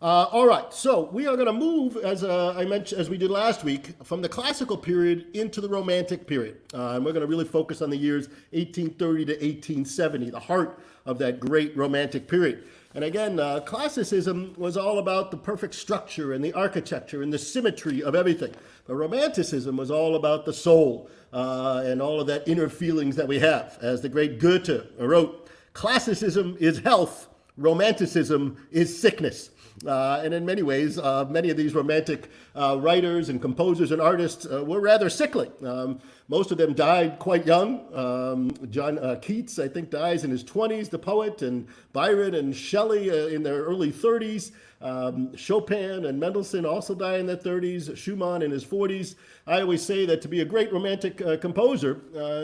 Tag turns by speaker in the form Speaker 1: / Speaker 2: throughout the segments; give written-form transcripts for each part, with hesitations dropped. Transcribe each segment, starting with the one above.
Speaker 1: All right, so we are going to move, as I mentioned, as we did last week, from the classical period into the Romantic period, and we're going to really focus on the years 1830 to 1870, the heart of that great Romantic period. And again, classicism was all about the perfect structure and the architecture and the symmetry of everything. But Romanticism was all about the soul and all of that inner feelings that we have. As the great Goethe wrote, classicism is health, Romanticism is sickness. And in many ways, many of these romantic writers and composers and artists were rather sickly. Most of them died quite young. John Keats, I think, dies in his 20s, the poet, and Byron and Shelley in their early 30s. Chopin and Mendelssohn also die in their 30s, Schumann in his 40s. I always say that to be a great romantic composer,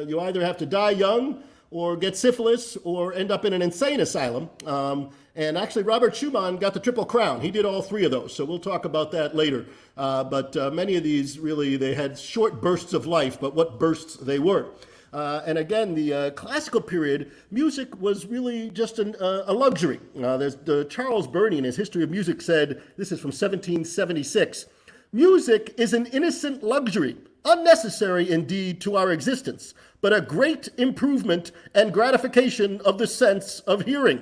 Speaker 1: you either have to die young or get syphilis or end up in an insane asylum. And actually, Robert Schumann got the Triple Crown. He did all three of those, so we'll talk about that later. But many of these, really, they had short bursts of life, but what bursts they were. And again, the classical period, music was really just a luxury. Charles Burney, in his History of Music, said, this is from 1776, music is an innocent luxury, unnecessary indeed to our existence, but a great improvement and gratification of the sense of hearing.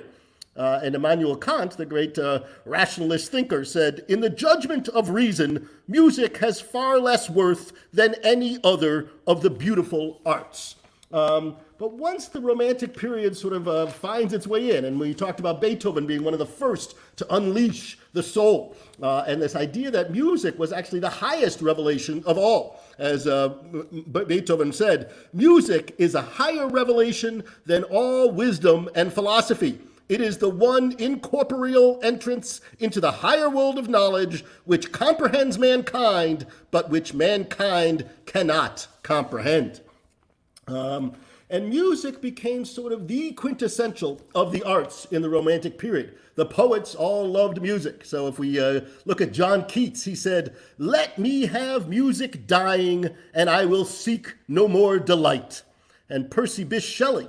Speaker 1: And Immanuel Kant, the great rationalist thinker, said, in the judgment of reason, music has far less worth than any other of the beautiful arts. But once the Romantic period sort of finds its way in, and we talked about Beethoven being one of the first to unleash the soul, and this idea that music was actually the highest revelation of all. As Beethoven said, music is a higher revelation than all wisdom and philosophy. It is the one incorporeal entrance into the higher world of knowledge which comprehends mankind, but which mankind cannot comprehend. And music became sort of the quintessential of the arts in the Romantic period. The poets all loved music. So if we look at John Keats, he said, "Let me have music dying, and I will seek no more delight." And Percy Bysshe Shelley,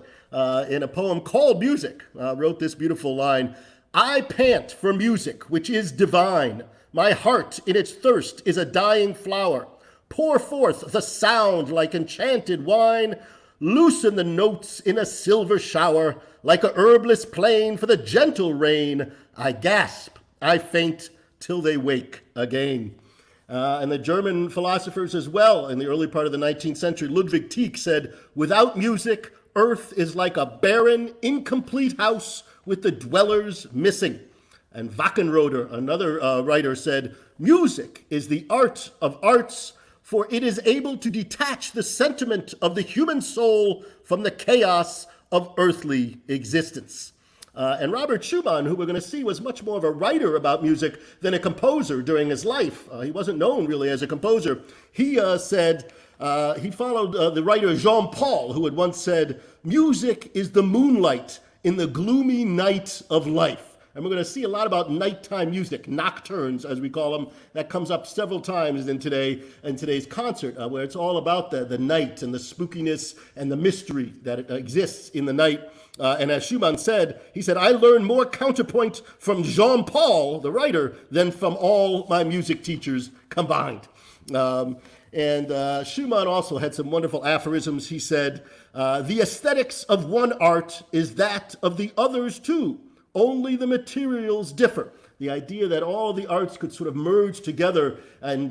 Speaker 1: in a poem called Music, wrote this beautiful line, "I pant for music, which is divine. My heart in its thirst is a dying flower. Pour forth the sound like enchanted wine. Loosen the notes in a silver shower. Like a herbless plain for the gentle rain. I gasp, I faint, till they wake again." And the German philosophers as well, in the early part of the 19th century, Ludwig Tieck said, "Without music, earth is like a barren, incomplete house with the dwellers missing." And Wackenroder, another writer, said, "Music is the art of arts, for it is able to detach the sentiment of the human soul from the chaos of earthly existence." And Robert Schumann, who we're going to see, was much more of a writer about music than a composer during his life. He wasn't known really as a composer. He said, he followed the writer Jean Paul, who had once said, "Music is the moonlight in the gloomy night of life." And we're going to see a lot about nighttime music, nocturnes, as we call them. That comes up several times in today's concert, where it's all about the night and the spookiness and the mystery that exists in the night. And as Schumann said, he said, "I learned more counterpoint from Jean Paul, the writer, than from all my music teachers combined." And Schumann also had some wonderful aphorisms. He said, "The aesthetics of one art is that of the others too. Only the materials differ." The idea that all the arts could sort of merge together and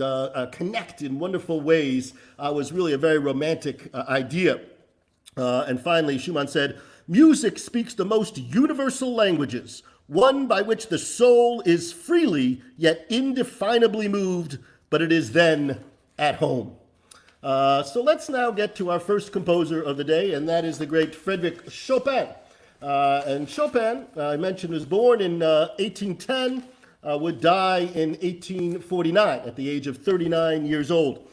Speaker 1: connect in wonderful ways was really a very romantic idea. And finally, Schumann said, "Music speaks the most universal languages, one by which the soul is freely yet indefinably moved, but it is then at home." So let's now get to our first composer of the day, and that is the great Frederic Chopin. And Chopin, I mentioned, was born in 1810, would die in 1849 at the age of 39 years old.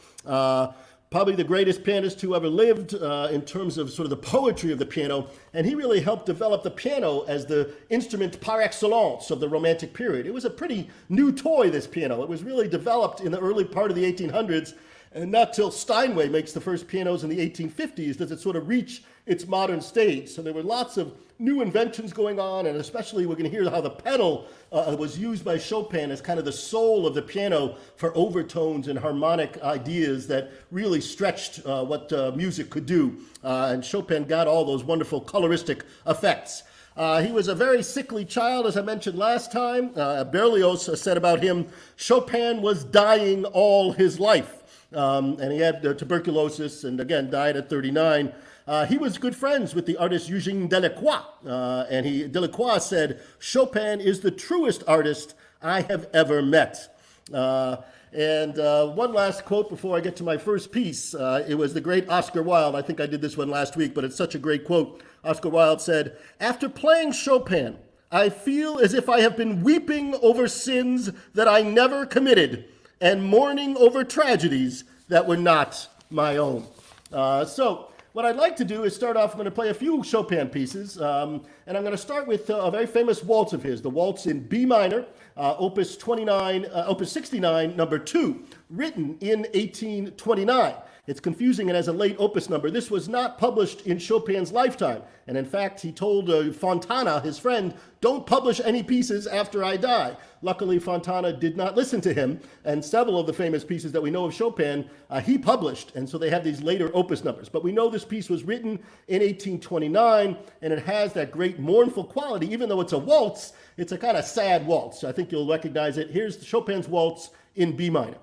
Speaker 1: Probably the greatest pianist who ever lived in terms of sort of the poetry of the piano, and he really helped develop the piano as the instrument par excellence of the Romantic period. It was a pretty new toy, this piano. It was really developed in the early part of the 1800s, And not till Steinway makes the first pianos in the 1850s does it sort of reach its modern stage. So there were lots of new inventions going on, and especially we're going to hear how the pedal was used by Chopin as kind of the soul of the piano for overtones and harmonic ideas that really stretched what music could do. And Chopin got all those wonderful coloristic effects. He was a very sickly child, as I mentioned last time. Berlioz said about him, Chopin was dying all his life. And he had tuberculosis and again died at 39. He was good friends with the artist Eugène Delacroix. And Delacroix said, Chopin is the truest artist I have ever met. And one last quote before I get to my first piece. It was the great Oscar Wilde. I think I did this one last week, but it's such a great quote. Oscar Wilde said, after playing Chopin, I feel as if I have been weeping over sins that I never committed and mourning over tragedies that were not my own. So what I'd like to do is start off, I'm going to play a few Chopin pieces, and I'm going to start with a very famous waltz of his, the waltz in B minor, opus 69, number 2, written in 1829. It's confusing and has a late opus number. This was not published in Chopin's lifetime. And in fact, he told Fontana, his friend, don't publish any pieces after I die. Luckily, Fontana did not listen to him. And several of the famous pieces that we know of Chopin, he published. And so they have these later opus numbers. But we know this piece was written in 1829, and it has that great mournful quality. Even though it's a waltz, it's a kind of sad waltz. I think you'll recognize it. Here's Chopin's waltz in B minor.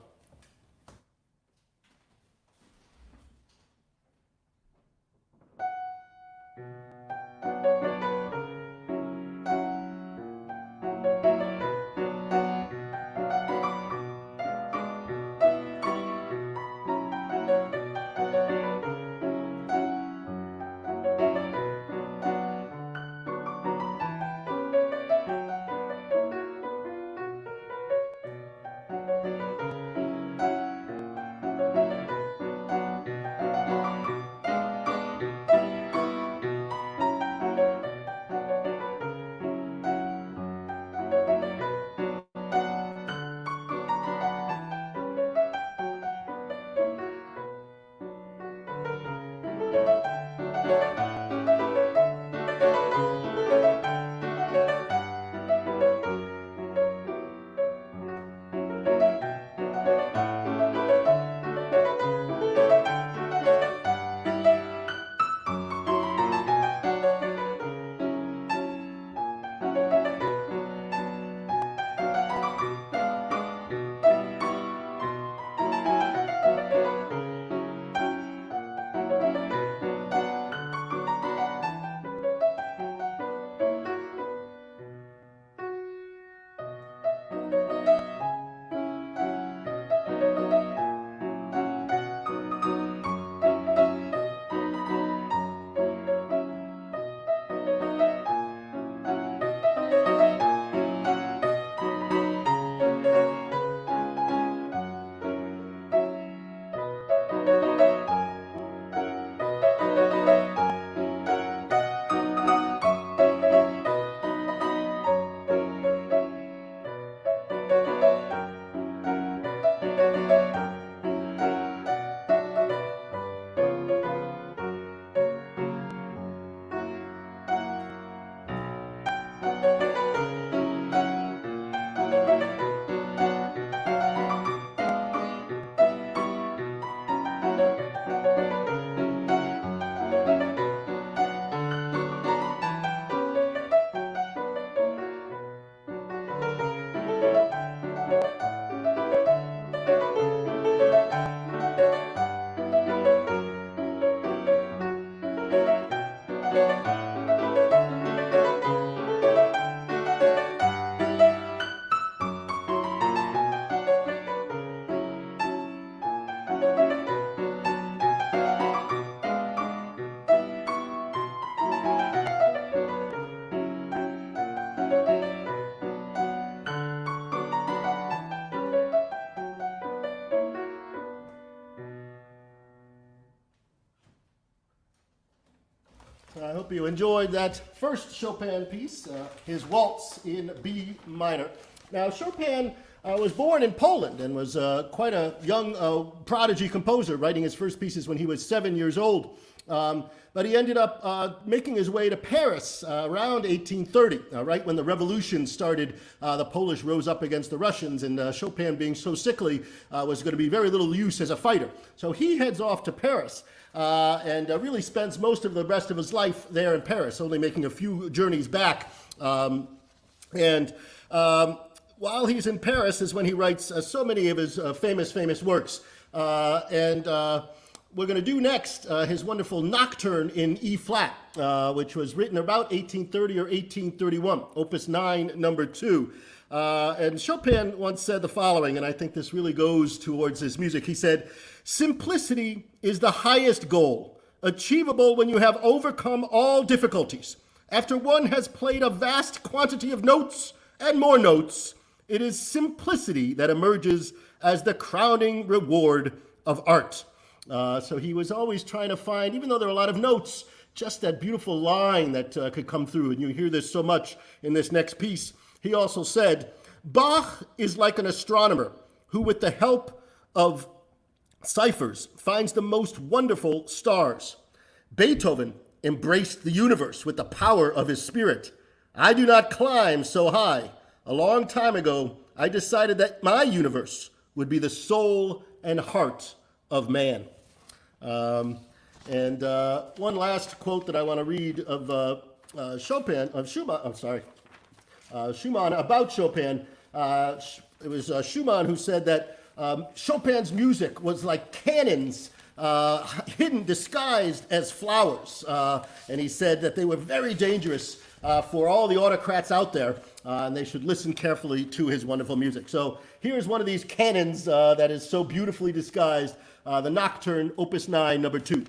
Speaker 1: I hope you enjoyed that first Chopin piece, his waltz in B minor. Now, Chopin was born in Poland and was quite a young prodigy composer, writing his first pieces when he was 7 years old. But he ended up making his way to Paris around 1830, right when the revolution started. The Polish rose up against the Russians, and Chopin, being so sickly, was going to be very little use as a fighter. So he heads off to Paris and really spends most of the rest of his life there in Paris, only making a few journeys back. While he's in Paris is when he writes so many of his famous works. We're going to do next his wonderful Nocturne in E flat, which was written about 1830 or 1831, Opus 9, number 2. And Chopin once said the following, and I think this really goes towards his music. He said, "Simplicity is the highest goal, achievable when you have overcome all difficulties. After one has played a vast quantity of notes and more notes, it is simplicity that emerges as the crowning reward of art." So he was always trying to find, even though there are a lot of notes, just that beautiful line that could come through. And you hear this so much in this next piece. He also said, "Bach is like an astronomer who, with the help of ciphers, finds the most wonderful stars. Beethoven embraced the universe with the power of his spirit. I do not climb so high. A long time ago, I decided that my universe would be the soul and heart of man." One last quote that I want to read of Schumann about Chopin. It was Schumann who said that Chopin's music was like cannons hidden, disguised as flowers. And he said that they were very dangerous for all the autocrats out there, and they should listen carefully to his wonderful music. So here's one of these cannons that is so beautifully disguised, the Nocturne, Opus 9, number 2.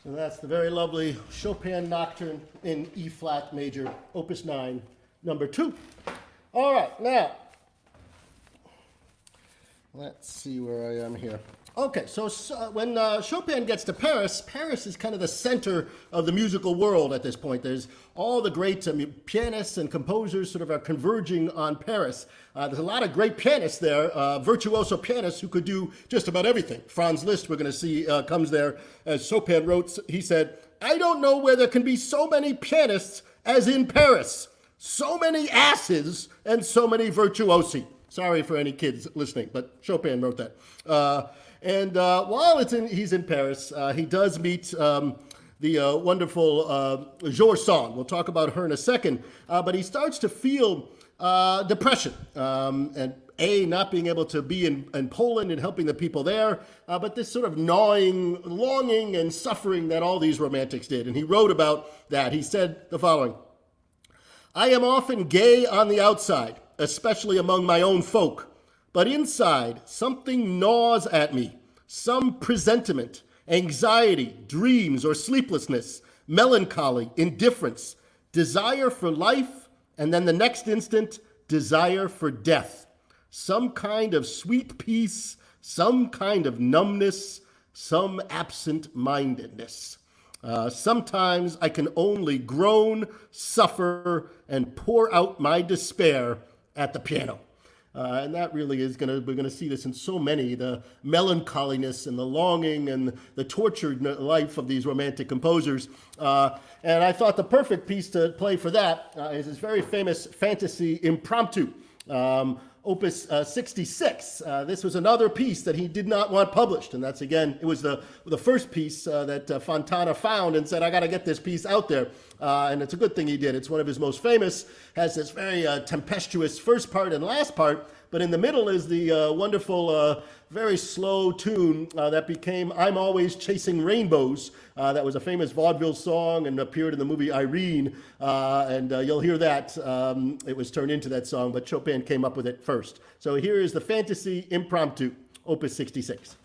Speaker 1: And that's the very lovely Chopin Nocturne in E flat major, Opus 9, number 2. All right, now, let's see where I am here. Okay, so when Chopin gets to Paris, Paris is kind of the center of the musical world at this point. There's all the great pianists and composers sort of are converging on Paris. There's a lot of great pianists there, virtuoso pianists who could do just about everything. Franz Liszt, we're going to see, comes there. As Chopin wrote, he said, "I don't know where there can be so many pianists as in Paris. So many asses and so many virtuosi." Sorry for any kids listening, but Chopin wrote that. And while he's in Paris, he does meet the wonderful Georges Sand. We'll talk about her in a second. But he starts to feel depression and not being able to be in Poland and helping the people there, but this sort of gnawing longing and suffering that all these romantics did. And he wrote about that. He said the following: "I am often gay on the outside, especially among my own folk. But inside, something gnaws at me, some presentiment, anxiety, dreams, or sleeplessness, melancholy, indifference, desire for life, and then the next instant, desire for death. Some kind of sweet peace, some kind of numbness, some absent-mindedness. Sometimes I can only groan, suffer, and pour out my despair at the piano." And that really is we're going to see this in so many, the melancholiness and the longing and the tortured life of these romantic composers. And I thought the perfect piece to play for that is his very famous Fantasie-Impromptu, Opus 66. This was another piece that he did not want published. And that's, again, it was the first piece that Fontana found and said, "I got to get this piece out there." And it's a good thing he did. It's one of his most famous, has this very tempestuous first part and last part, but in the middle is the wonderful, very slow tune that became "I'm Always Chasing Rainbows." That was a famous vaudeville song and appeared in the movie Irene, and you'll hear that. It was turned into that song, but Chopin came up with it first. So here is the Fantasie-Impromptu, Opus 66.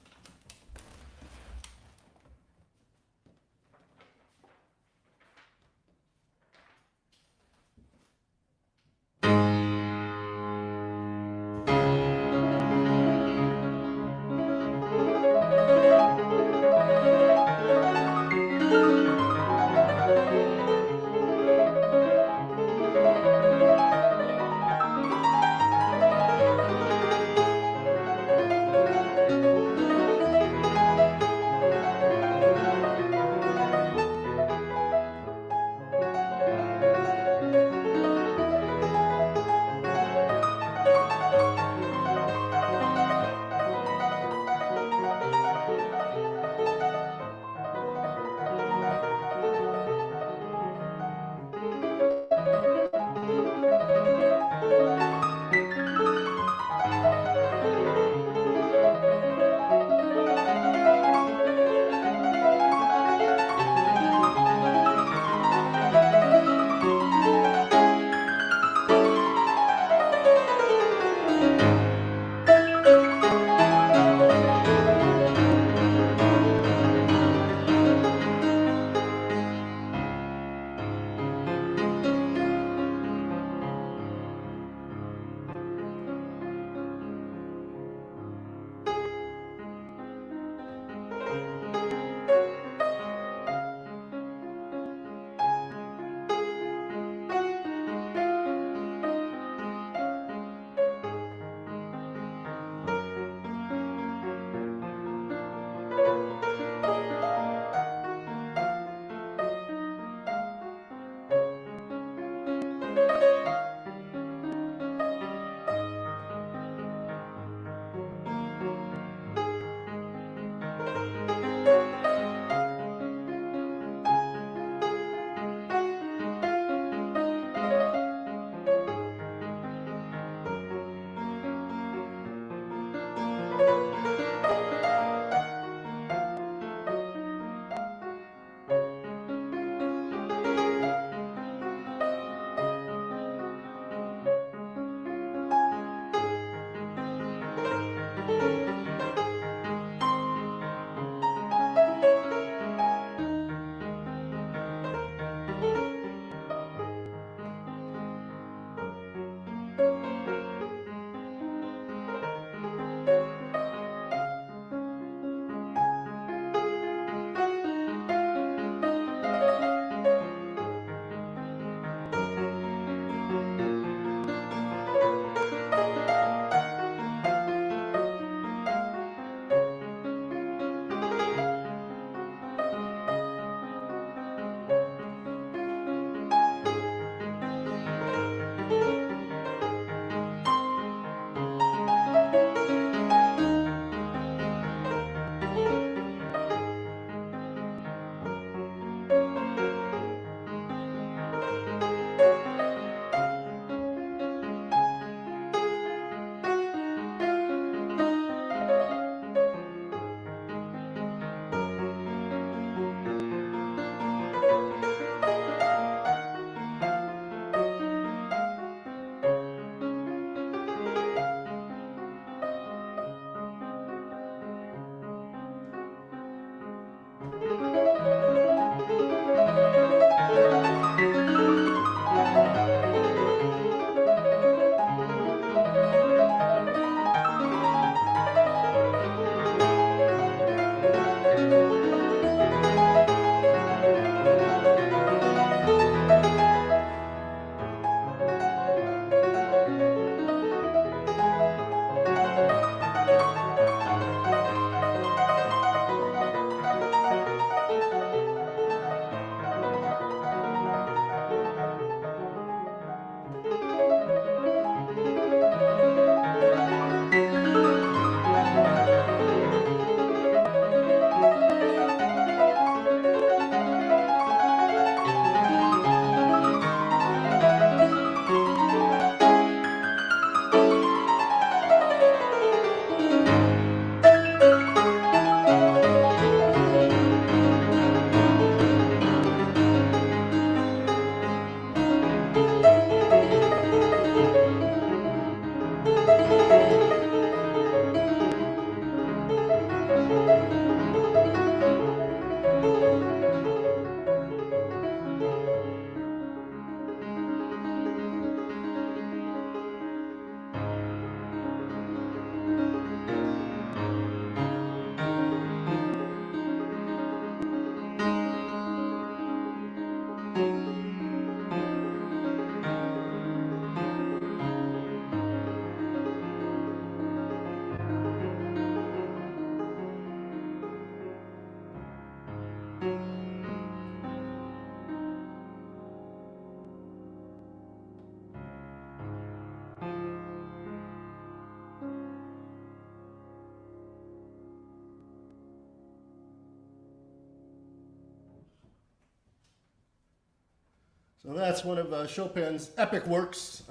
Speaker 1: So that's one of Chopin's epic works.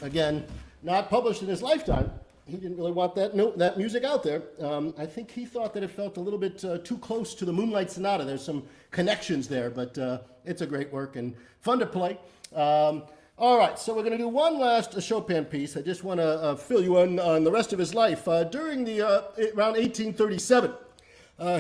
Speaker 1: Again, not published in his lifetime. He didn't really want that music out there. I think he thought that it felt a little bit too close to the Moonlight Sonata. There's some connections there, but it's a great work and fun to play. All right, so we're going to do one last Chopin piece. I just want to fill you in on the rest of his life. During the around 1837,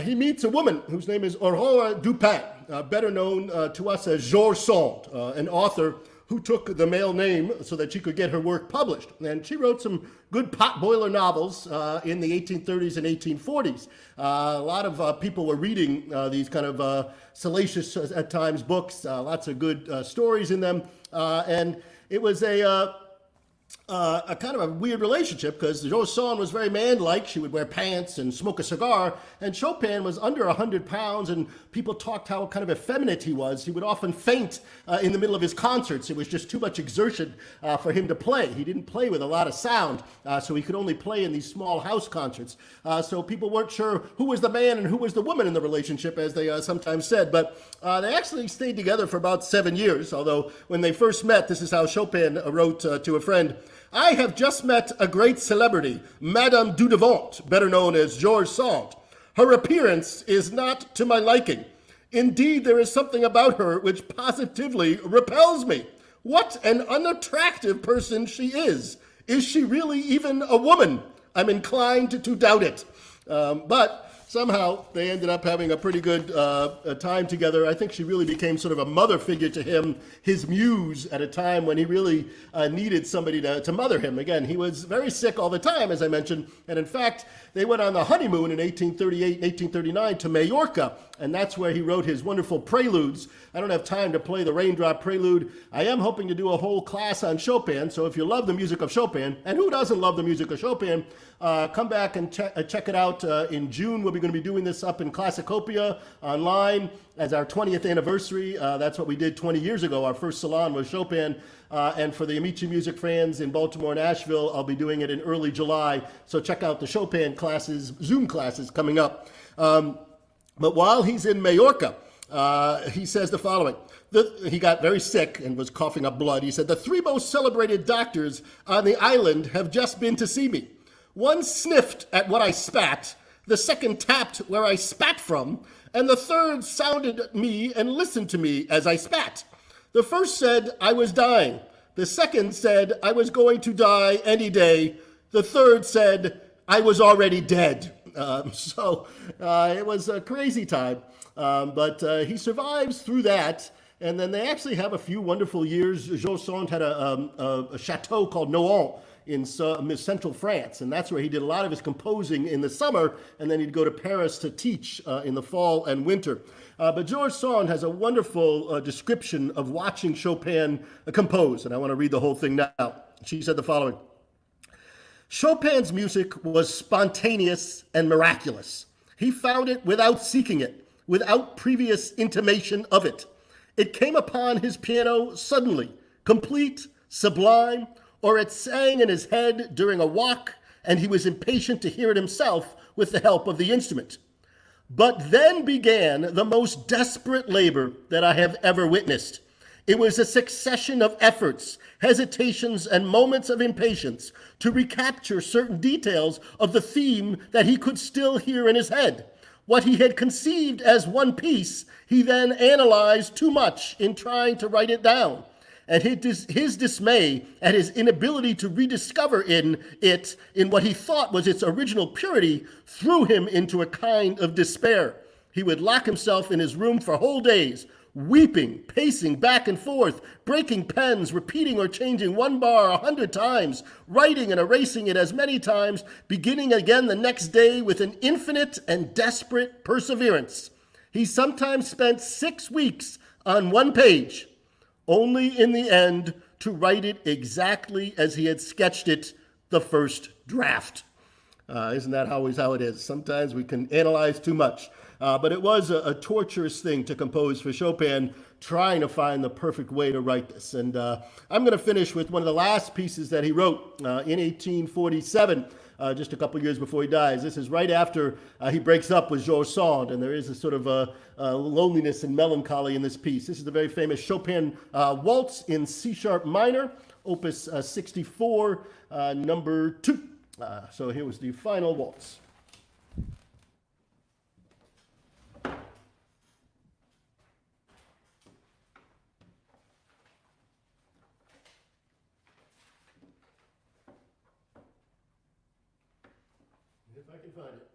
Speaker 1: he meets a woman whose name is Aurore Dupin, better known to us as Georges Sand, an author who took the male name so that she could get her work published. And she wrote some good potboiler novels in the 1830s and 1840s. A lot of people were reading these kind of salacious, at times, books, lots of good stories in them. And it was a kind of a weird relationship because Georges Sand was very man-like. She would wear pants and smoke a cigar, and Chopin was under 100 pounds, and people talked how kind of effeminate he was. He would often faint in the middle of his concerts. It was just too much exertion for him to play. He didn't play with a lot of sound, so he could only play in these small house concerts. So people weren't sure who was the man and who was the woman in the relationship, as they sometimes said. But they actually stayed together for about 7 years, although when they first met, this is how Chopin wrote to a friend: "I have just met a great celebrity, Madame Dudevant, better known as Georges Sand. Her appearance is not to my liking. Indeed, there is something about her which positively repels me. What an unattractive person she is. Is she really even a woman? I'm inclined to doubt it." But somehow they ended up having a pretty good time together. I think she really became sort of a mother figure to him, his muse, at a time when he really needed somebody to mother him. Again, he was very sick all the time, as I mentioned, and in fact, they went on the honeymoon in 1838 and 1839 to Majorca, and that's where he wrote his wonderful preludes. I don't have time to play the Raindrop Prelude. I am hoping to do a whole class on Chopin, so if you love the music of Chopin, and who doesn't love the music of Chopin, come back and check it out in June. We'll be going to be doing this up in Classicopia online as our 20th anniversary. That's what we did 20 years ago. Our first salon was Chopin. And for the AmiciMusic fans in Baltimore and Asheville, I'll be doing it in early July. So check out the Chopin classes, Zoom classes coming up. But while he's in Majorca, he says the following. He got very sick and was coughing up blood. He said, "The three most celebrated doctors on the island have just been to see me. One sniffed at what I spat, the second tapped where I spat from, and the third sounded at me and listened to me as I spat. The first said I was dying. The second said I was going to die any day. The third said I was already dead." So it was a crazy time, but he survives through that. And then they actually have a few wonderful years. Georges Sand had a chateau called Nohant in central France, and that's where he did a lot of his composing in the summer, and then he'd go to Paris to teach in the fall and winter. But Georges Sand has a wonderful description of watching Chopin compose, and I want to read the whole thing now. She said the following: "Chopin's music was spontaneous and miraculous. He found it without seeking it, without previous intimation of it. It came upon his piano suddenly, complete, sublime, or it sang in his head during a walk, and he was impatient to hear it himself with the help of the instrument. But then began the most desperate labor that I have ever witnessed. It was a succession of efforts, hesitations, and moments of impatience to recapture certain details of the theme that he could still hear in his head. What he had conceived as one piece, he then analyzed too much in trying to write it down. And his dismay at his inability to rediscover in what he thought was its original purity threw him into a kind of despair. He would lock himself in his room for whole days, weeping, pacing back and forth, breaking pens, repeating or changing one bar 100 times, writing and erasing it as many times, beginning again the next day with an infinite and desperate perseverance. He sometimes spent 6 weeks on one page, only in the end to write it exactly as he had sketched it the first draft." Isn't that always how it is? Sometimes we can analyze too much. But it was a torturous thing to compose for Chopin, trying to find the perfect way to write this. And I'm going to finish with one of the last pieces that he wrote in 1847. just a couple years before he dies. This is right after he breaks up with Georges Sand, and there is a sort of loneliness and melancholy in this piece. This is the very famous Chopin Waltz in C-sharp minor, Opus 64, number 2. So here was the final waltz. If I can find it.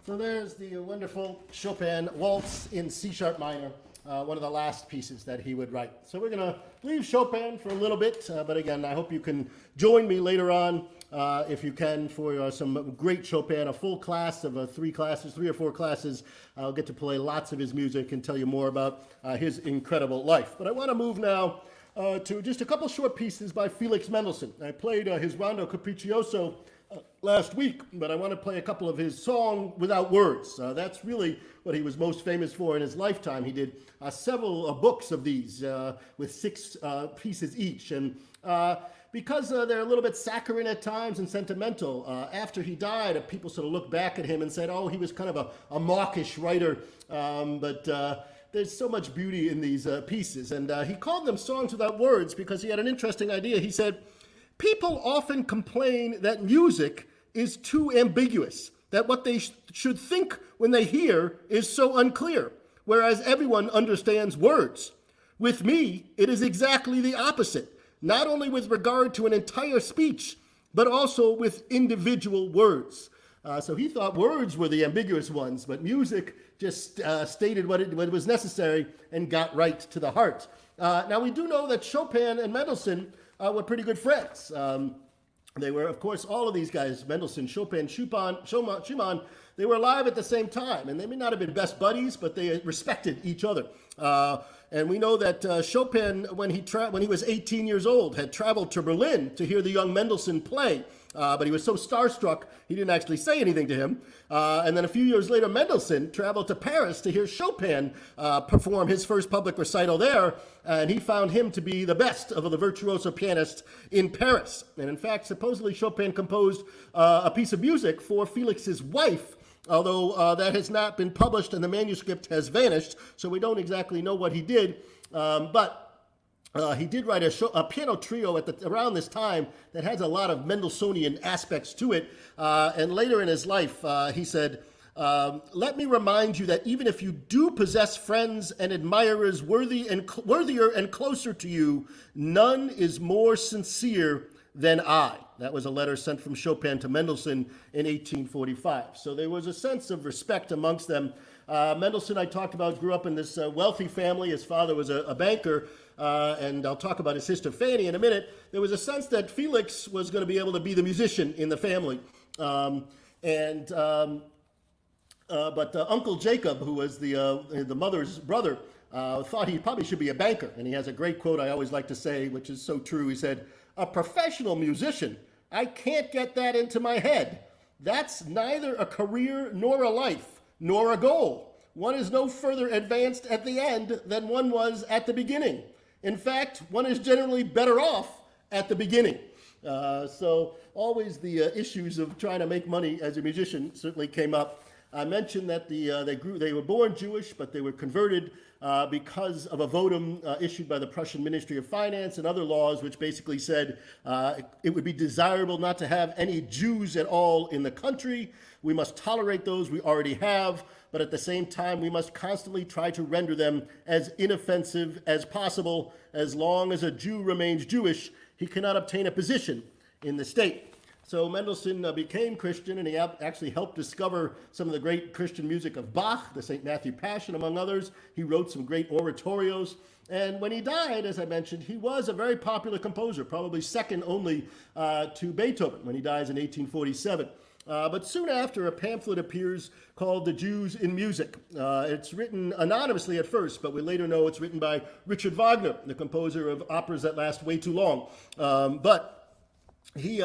Speaker 1: So there's the wonderful Chopin Waltz in C-sharp minor, one of the last pieces that he would write. So we're going to leave Chopin for a little bit, but again, I hope you can join me later on, if you can, for some great Chopin, a full class of 3 or 4 classes. I'll get to play lots of his music and tell you more about his incredible life. But I want to move now to just a couple short pieces by Felix Mendelssohn. I played his Rondo Capriccioso last week, but I want to play a couple of his song without words. That's really what he was most famous for in his lifetime. He did several books of these with 6 pieces each, and because they're a little bit saccharine at times and sentimental, after he died, people sort of look back at him and said, oh, he was kind of a mawkish writer, but there's so much beauty in these pieces. And he called them songs without words because he had an interesting idea. He said, people often complain that music is too ambiguous, that what they should think when they hear is so unclear, whereas everyone understands words. With me, it is exactly the opposite, not only with regard to an entire speech, but also with individual words. So he thought words were the ambiguous ones, but music just stated what was necessary and got right to the heart. Now we do know that Chopin and Mendelssohn were pretty good friends. They were, of course, all of these guys, Mendelssohn, Chopin, Schumann, they were alive at the same time. And they may not have been best buddies, but they respected each other. And we know that Chopin, when he was 18 years old, had traveled to Berlin to hear the young Mendelssohn play. But he was so starstruck, he didn't actually say anything to him. And then a few years later, Mendelssohn traveled to Paris to hear Chopin perform his first public recital there. And he found him to be the best of the virtuoso pianists in Paris. And in fact, supposedly Chopin composed a piece of music for Felix's wife, although that has not been published and the manuscript has vanished, so we don't exactly know what he did. But he did write a piano trio around this time that has a lot of Mendelssohnian aspects to it. And later in his life, he said, let me remind you that even if you do possess friends and admirers worthier and closer to you, none is more sincere than I. That was a letter sent from Chopin to Mendelssohn in 1845. So there was a sense of respect amongst them. Mendelssohn, I talked about, grew up in this wealthy family. His father was a banker, and I'll talk about his sister Fanny in a minute. There was a sense that Felix was going to be able to be the musician in the family. But Uncle Jacob, who was the mother's brother, thought he probably should be a banker. And he has a great quote I always like to say, which is so true. He said, "A professional musician, I can't get that into my head. That's neither a career nor a life, nor a goal. One is no further advanced at the end than one was at the beginning. In fact, one is generally better off at the beginning." So always the issues of trying to make money as a musician certainly came up. I mentioned that they were born Jewish, but they were converted because of a votum issued by the Prussian Ministry of Finance and other laws, which basically said it would be desirable not to have any Jews at all in the country. We must tolerate those we already have, but at the same time, we must constantly try to render them as inoffensive as possible. As long as a Jew remains Jewish, he cannot obtain a position in the state. So Mendelssohn became Christian, and he actually helped discover some of the great Christian music of Bach, the St. Matthew Passion, among others. He wrote some great oratorios. And when he died, as I mentioned, he was a very popular composer, probably second only to Beethoven when he dies in 1847. But soon after, a pamphlet appears called The Jews in Music. It's written anonymously at first, but we later know it's written by Richard Wagner, the composer of operas that last way too long. But he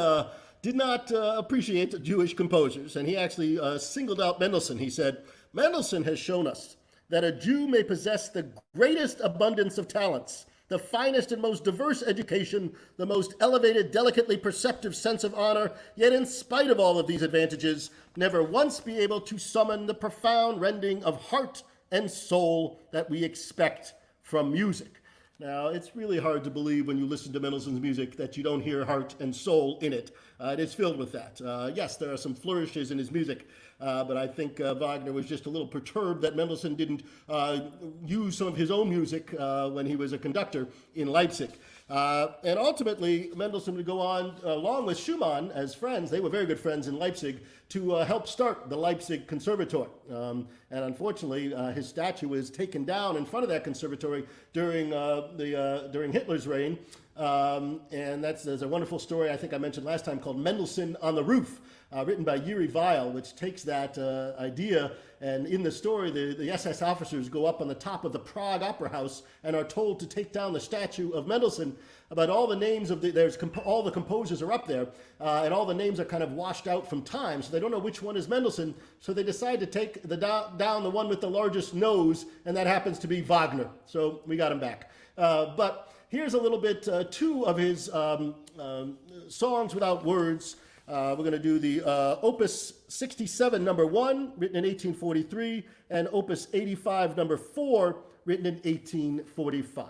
Speaker 1: did not appreciate Jewish composers, and he actually singled out Mendelssohn. He said, "Mendelssohn has shown us that a Jew may possess the greatest abundance of talents, the finest and most diverse education, the most elevated, delicately perceptive sense of honor, yet in spite of all of these advantages, never once be able to summon the profound rending of heart and soul that we expect from music." Now, it's really hard to believe when you listen to Mendelssohn's music that you don't hear heart and soul in it. It is filled with that. Yes, there are some flourishes in his music, but I think Wagner was just a little perturbed that Mendelssohn didn't use some of his own music when he was a conductor in Leipzig. And ultimately, Mendelssohn would go on, along with Schumann as friends, they were very good friends in Leipzig, to help start the Leipzig Conservatory. And unfortunately, his statue was taken down in front of that conservatory during Hitler's reign. And there's a wonderful story I think I mentioned last time called Mendelssohn on the Roof, written by Yuri Weil, which takes that idea, and in the story, the SS officers go up on the top of the Prague Opera House and are told to take down the statue of Mendelssohn. But all the names of all the composers are up there, and all the names are kind of washed out from time, so they don't know which one is Mendelssohn. So they decide to take down the one with the largest nose, and that happens to be Wagner. So we got him back. But here's a little bit, two of his songs without words. We're going to do the Opus 67, number 1, written in 1843, and Opus 85, number 4, written in 1845.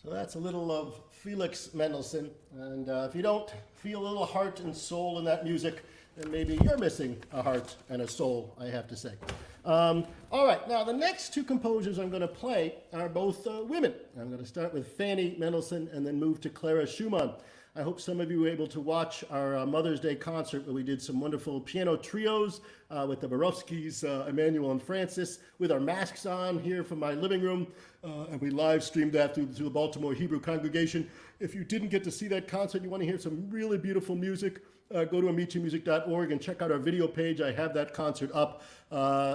Speaker 1: So that's a little of Felix Mendelssohn. And if you don't feel a little heart and soul in that music, then maybe you're missing a heart and a soul, I have to say. All right, now the next two composers I'm going to play are both women. I'm going to start with Fanny Mendelssohn and then move to Clara Schumann. I hope some of you were able to watch our Mother's Day concert where we did some wonderful piano trios with the Borowskis, Emmanuel and Francis, with our masks on here from my living room. And we live streamed that through the Baltimore Hebrew congregation. If you didn't get to see that concert, you want to hear some really beautiful music, go to AmiciMusic.org and check out our video page. I have that concert up.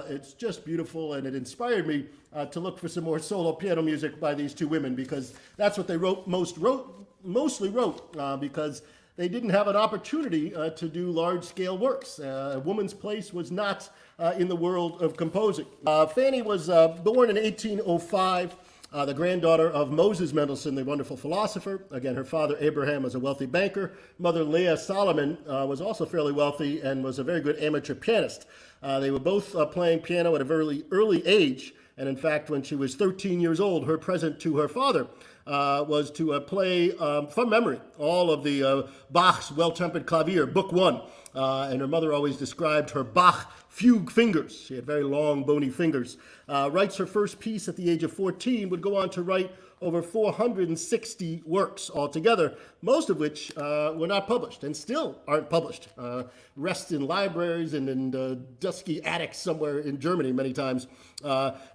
Speaker 1: It's just beautiful, and it inspired me to look for some more solo piano music by these two women, because that's what they mostly wrote, because they didn't have an opportunity to do large-scale works. A woman's place was not in the world of composing. Fanny was born in 1805, the granddaughter of Moses Mendelssohn, the wonderful philosopher. Again, her father Abraham was a wealthy banker. Mother Leah Solomon was also fairly wealthy and was a very good amateur pianist. They were both playing piano at a very early age. And in fact, when she was 13 years old, her present to her father was to play from memory all of the Bach's Well-Tempered Clavier, Book 1. And her mother always described her Bach fugue fingers. She had very long, bony fingers. Writes her first piece at the age of 14, would go on to write over 460 works altogether, most of which were not published and still aren't published. Rest in libraries and in dusky attics somewhere in Germany many times.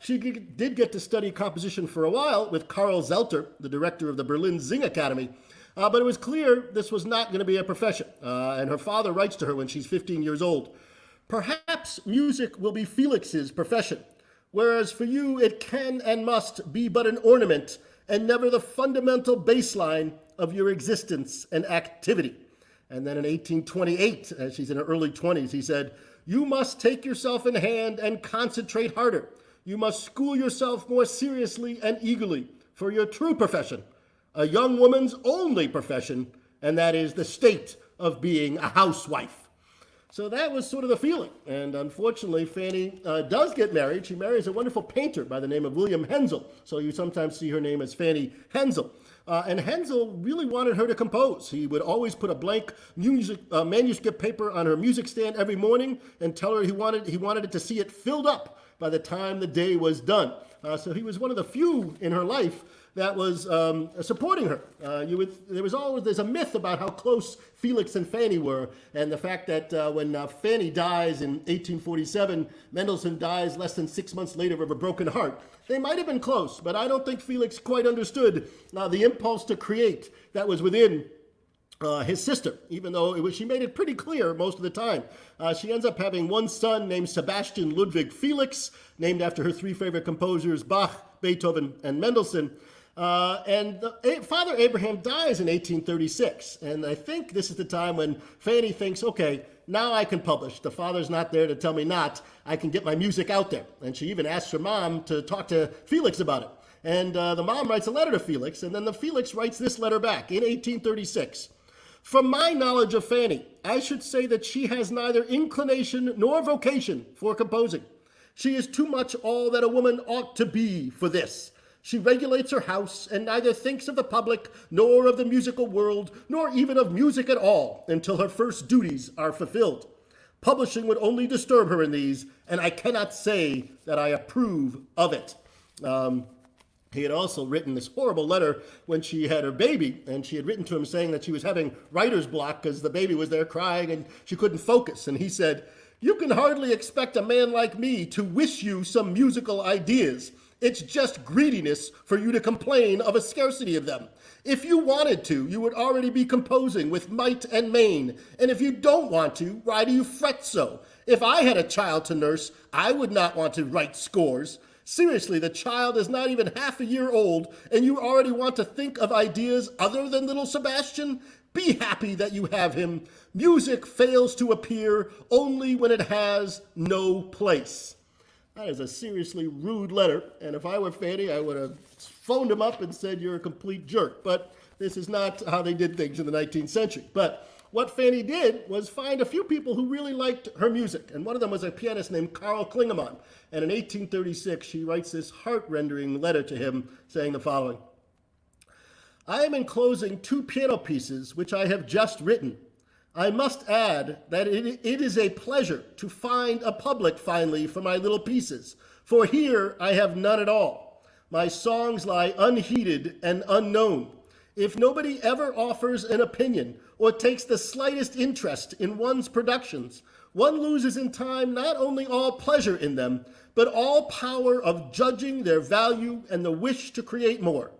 Speaker 1: She did get to study composition for a while with Karl Zelter, the director of the Berlin Sing Academy. But it was clear this was not going to be a profession. And her father writes to her when she's 15 years old, "Perhaps music will be Felix's profession, whereas for you it can and must be but an ornament and never the fundamental baseline of your existence and activity." And then in 1828, as she's in her early 20s, he said, "You must take yourself in hand and concentrate harder. You must school yourself more seriously and eagerly for your true profession, a young woman's only profession, and that is the state of being a housewife." So that was sort of the feeling. And unfortunately, Fanny does get married. She marries a wonderful painter by the name of William Hensel. So you sometimes see her name as Fanny Hensel. And Hensel really wanted her to compose. He would always put a blank manuscript paper on her music stand every morning and tell her he wanted it to see it filled up by the time the day was done. So he was one of the few in her life that was supporting her. There's a myth about how close Felix and Fanny were, and the fact that when Fanny dies in 1847, Mendelssohn dies less than 6 months later of a broken heart. They might have been close, but I don't think Felix quite understood the impulse to create that was within his sister, even though she made it pretty clear most of the time. She ends up having one son named Sebastian Ludwig Felix, named after her three favorite composers, Bach, Beethoven, and Mendelssohn. Father Abraham dies in 1836, and I think this is the time when Fanny thinks, okay, now I can publish. The father's not there to tell me not. I can get my music out there. And she even asks her mom to talk to Felix about it. And the mom writes a letter to Felix, and then the Felix writes this letter back in 1836. "From my knowledge of Fanny, I should say that she has neither inclination nor vocation for composing. She is too much all that a woman ought to be for this. She regulates her house and neither thinks of the public nor of the musical world, nor even of music at all, until her first duties are fulfilled. Publishing would only disturb her in these, and I cannot say that I approve of it." He had also written this horrible letter when she had her baby, and she had written to him saying that she was having writer's block because the baby was there crying and she couldn't focus. And he said, "You can hardly expect a man like me to wish you some musical ideas. It's just greediness for you to complain of a scarcity of them. If you wanted to, you would already be composing with might and main. And if you don't want to, why do you fret so? If I had a child to nurse, I would not want to write scores. Seriously, the child is not even half a year old, and you already want to think of ideas other than little Sebastian? Be happy that you have him. Music fails to appear only when it has no place." That is a seriously rude letter, and if I were Fanny, I would have phoned him up and said, "You're a complete jerk." But this is not how they did things in the 19th century. But what Fanny did was find a few people who really liked her music, and one of them was a pianist named Karl Klingemann. And in 1836, she writes this heart-rending letter to him saying the following: I am enclosing two piano pieces which I have just written. I must add that it is a pleasure to find a public finally for my little pieces, for here I have none at all. My songs lie unheeded and unknown. If nobody ever offers an opinion or takes the slightest interest in one's productions, one loses in time not only all pleasure in them, but all power of judging their value and the wish to create more.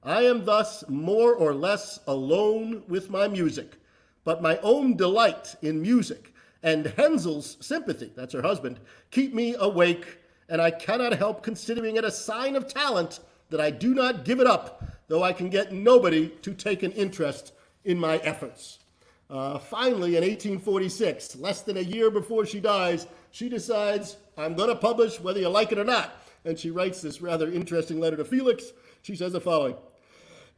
Speaker 1: I am thus more or less alone with my music, but my own delight in music and Hensel's sympathy, that's her husband, keep me awake, and I cannot help considering it a sign of talent that I do not give it up, though I can get nobody to take an interest in my efforts. Finally, in 1846, less than a year before she dies, she decides, I'm going to publish whether you like it or not. And she writes this rather interesting letter to Felix. She says the following: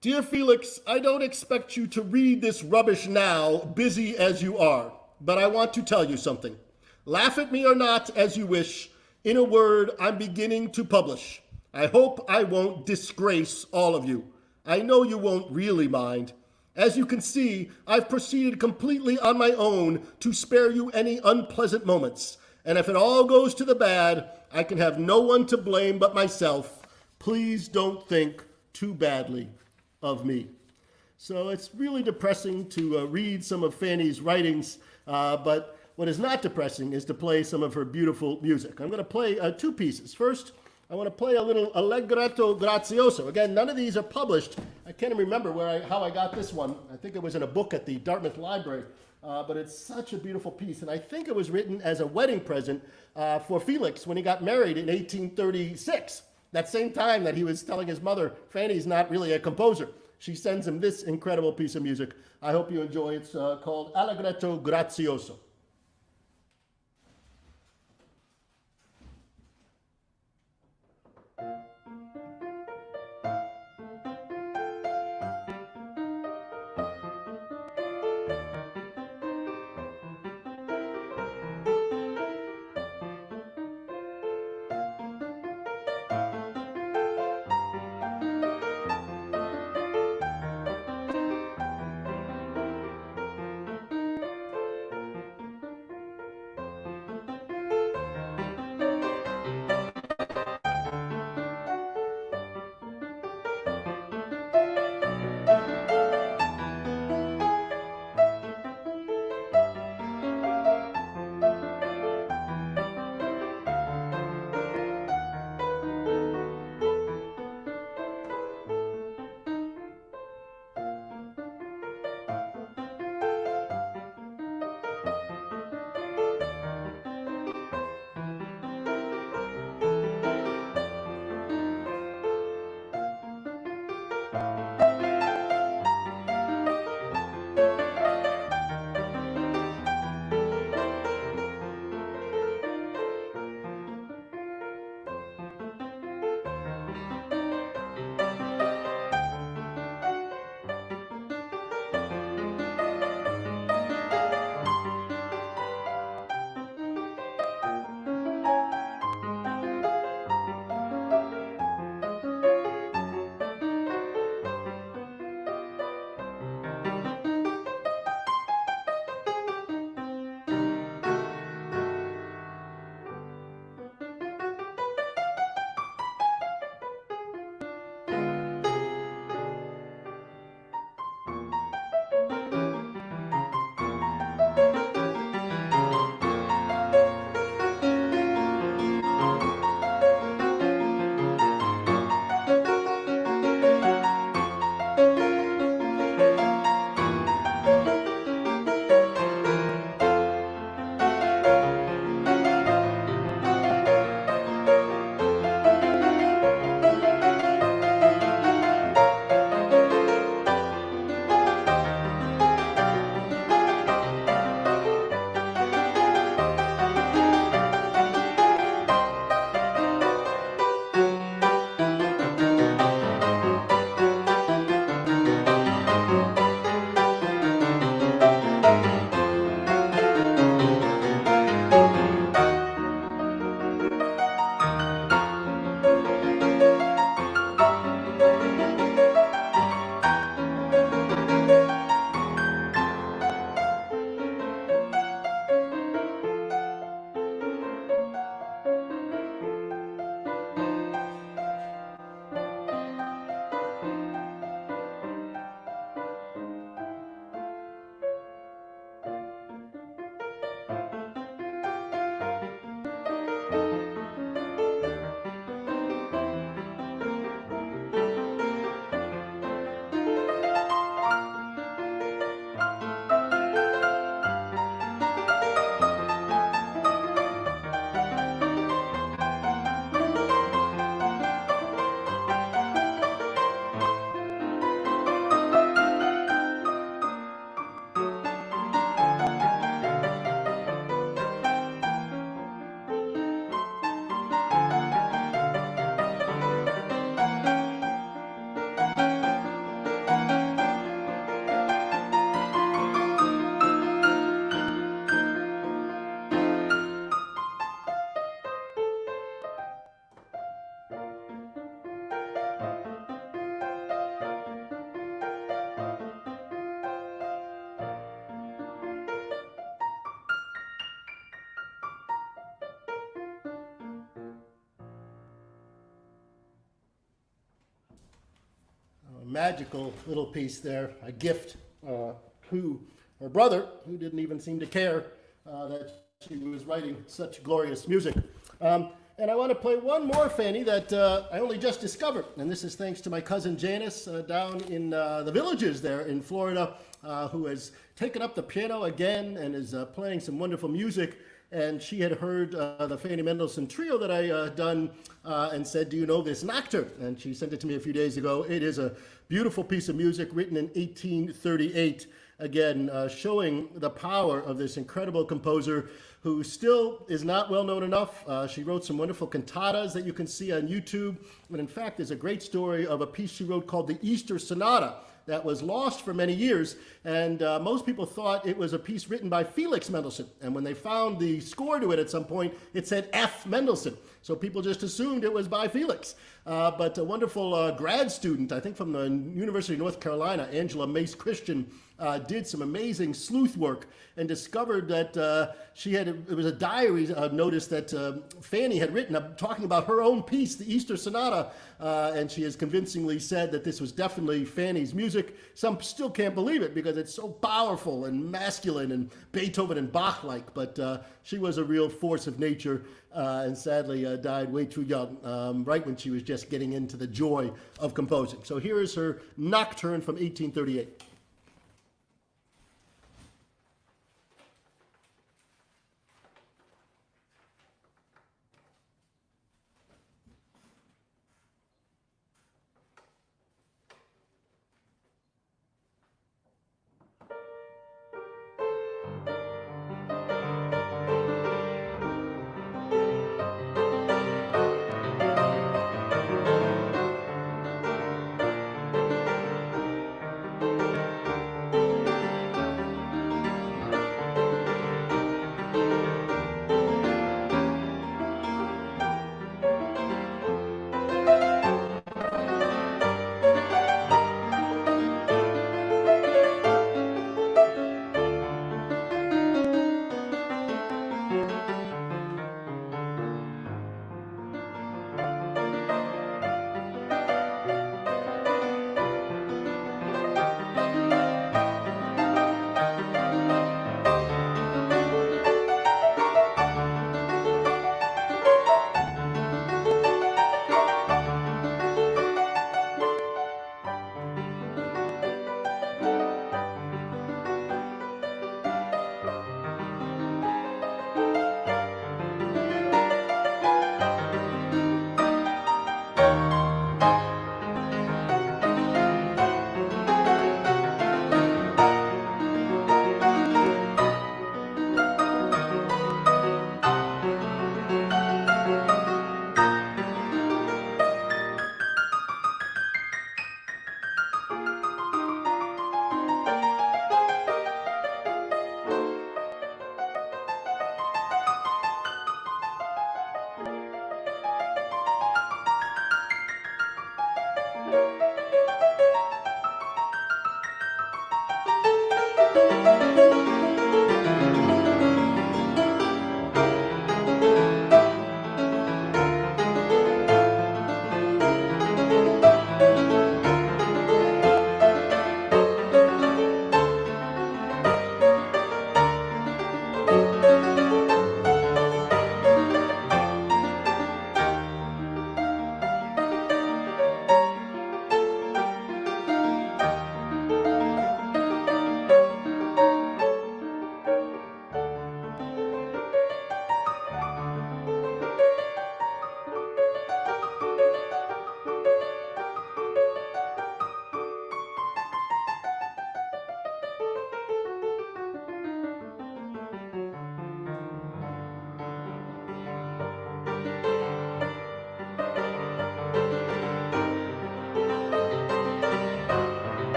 Speaker 1: Dear Felix, I don't expect you to read this rubbish now, busy as you are, but I want to tell you something. Laugh at me or not, as you wish. In a word, I'm beginning to publish. I hope I won't disgrace all of you. I know you won't really mind. As you can see, I've proceeded completely on my own to spare you any unpleasant moments. And if it all goes to the bad, I can have no one to blame but myself. Please don't think too badly of me. So it's really depressing to read some of Fanny's writings, but what is not depressing is to play some of her beautiful music. I'm going to play two pieces. First, I want to play a little Allegretto Grazioso. Again, none of these are published. I can't even remember how I got this one. I think it was in a book at the Dartmouth Library, but it's such a beautiful piece. And I think it was written as a wedding present for Felix when he got married in 1836. That same time that he was telling his mother, Fanny's not really a composer. She sends him this incredible piece of music. I hope you enjoy it. It's called Allegretto Grazioso. magical little piece there, a gift to her brother, who didn't even seem to care that she was writing such glorious music. And I want to play one more Fanny that I only just discovered, and this is thanks to my cousin Janice down in the Villages there in Florida, who has taken up the piano again and is playing some wonderful music. And she had heard the Fanny Mendelssohn trio that I done and said, "Do you know this Nocturne?" And she sent it to me a few days ago. It is a beautiful piece of music written in 1838, again, showing the power of this incredible composer who still is not well known enough. She wrote some wonderful cantatas that you can see on YouTube. And in fact, there's a great story of a piece she wrote called the Easter Sonata that was lost for many years, and most people thought it was a piece written by Felix Mendelssohn. And when they found the score to it at some point, it said F. Mendelssohn. So people just assumed it was by Felix. But a wonderful grad student, I think from the University of North Carolina, Angela Mace Christian, did some amazing sleuth work and discovered that it was a diary notice that Fanny had written talking about her own piece, the Easter Sonata, and she has convincingly said that this was definitely Fanny's music. Some still can't believe it because it's so powerful and masculine and Beethoven and Bach-like, but she was a real force of nature and sadly died way too young, right when she was just getting into the joy of composing. So here is her Nocturne from 1838.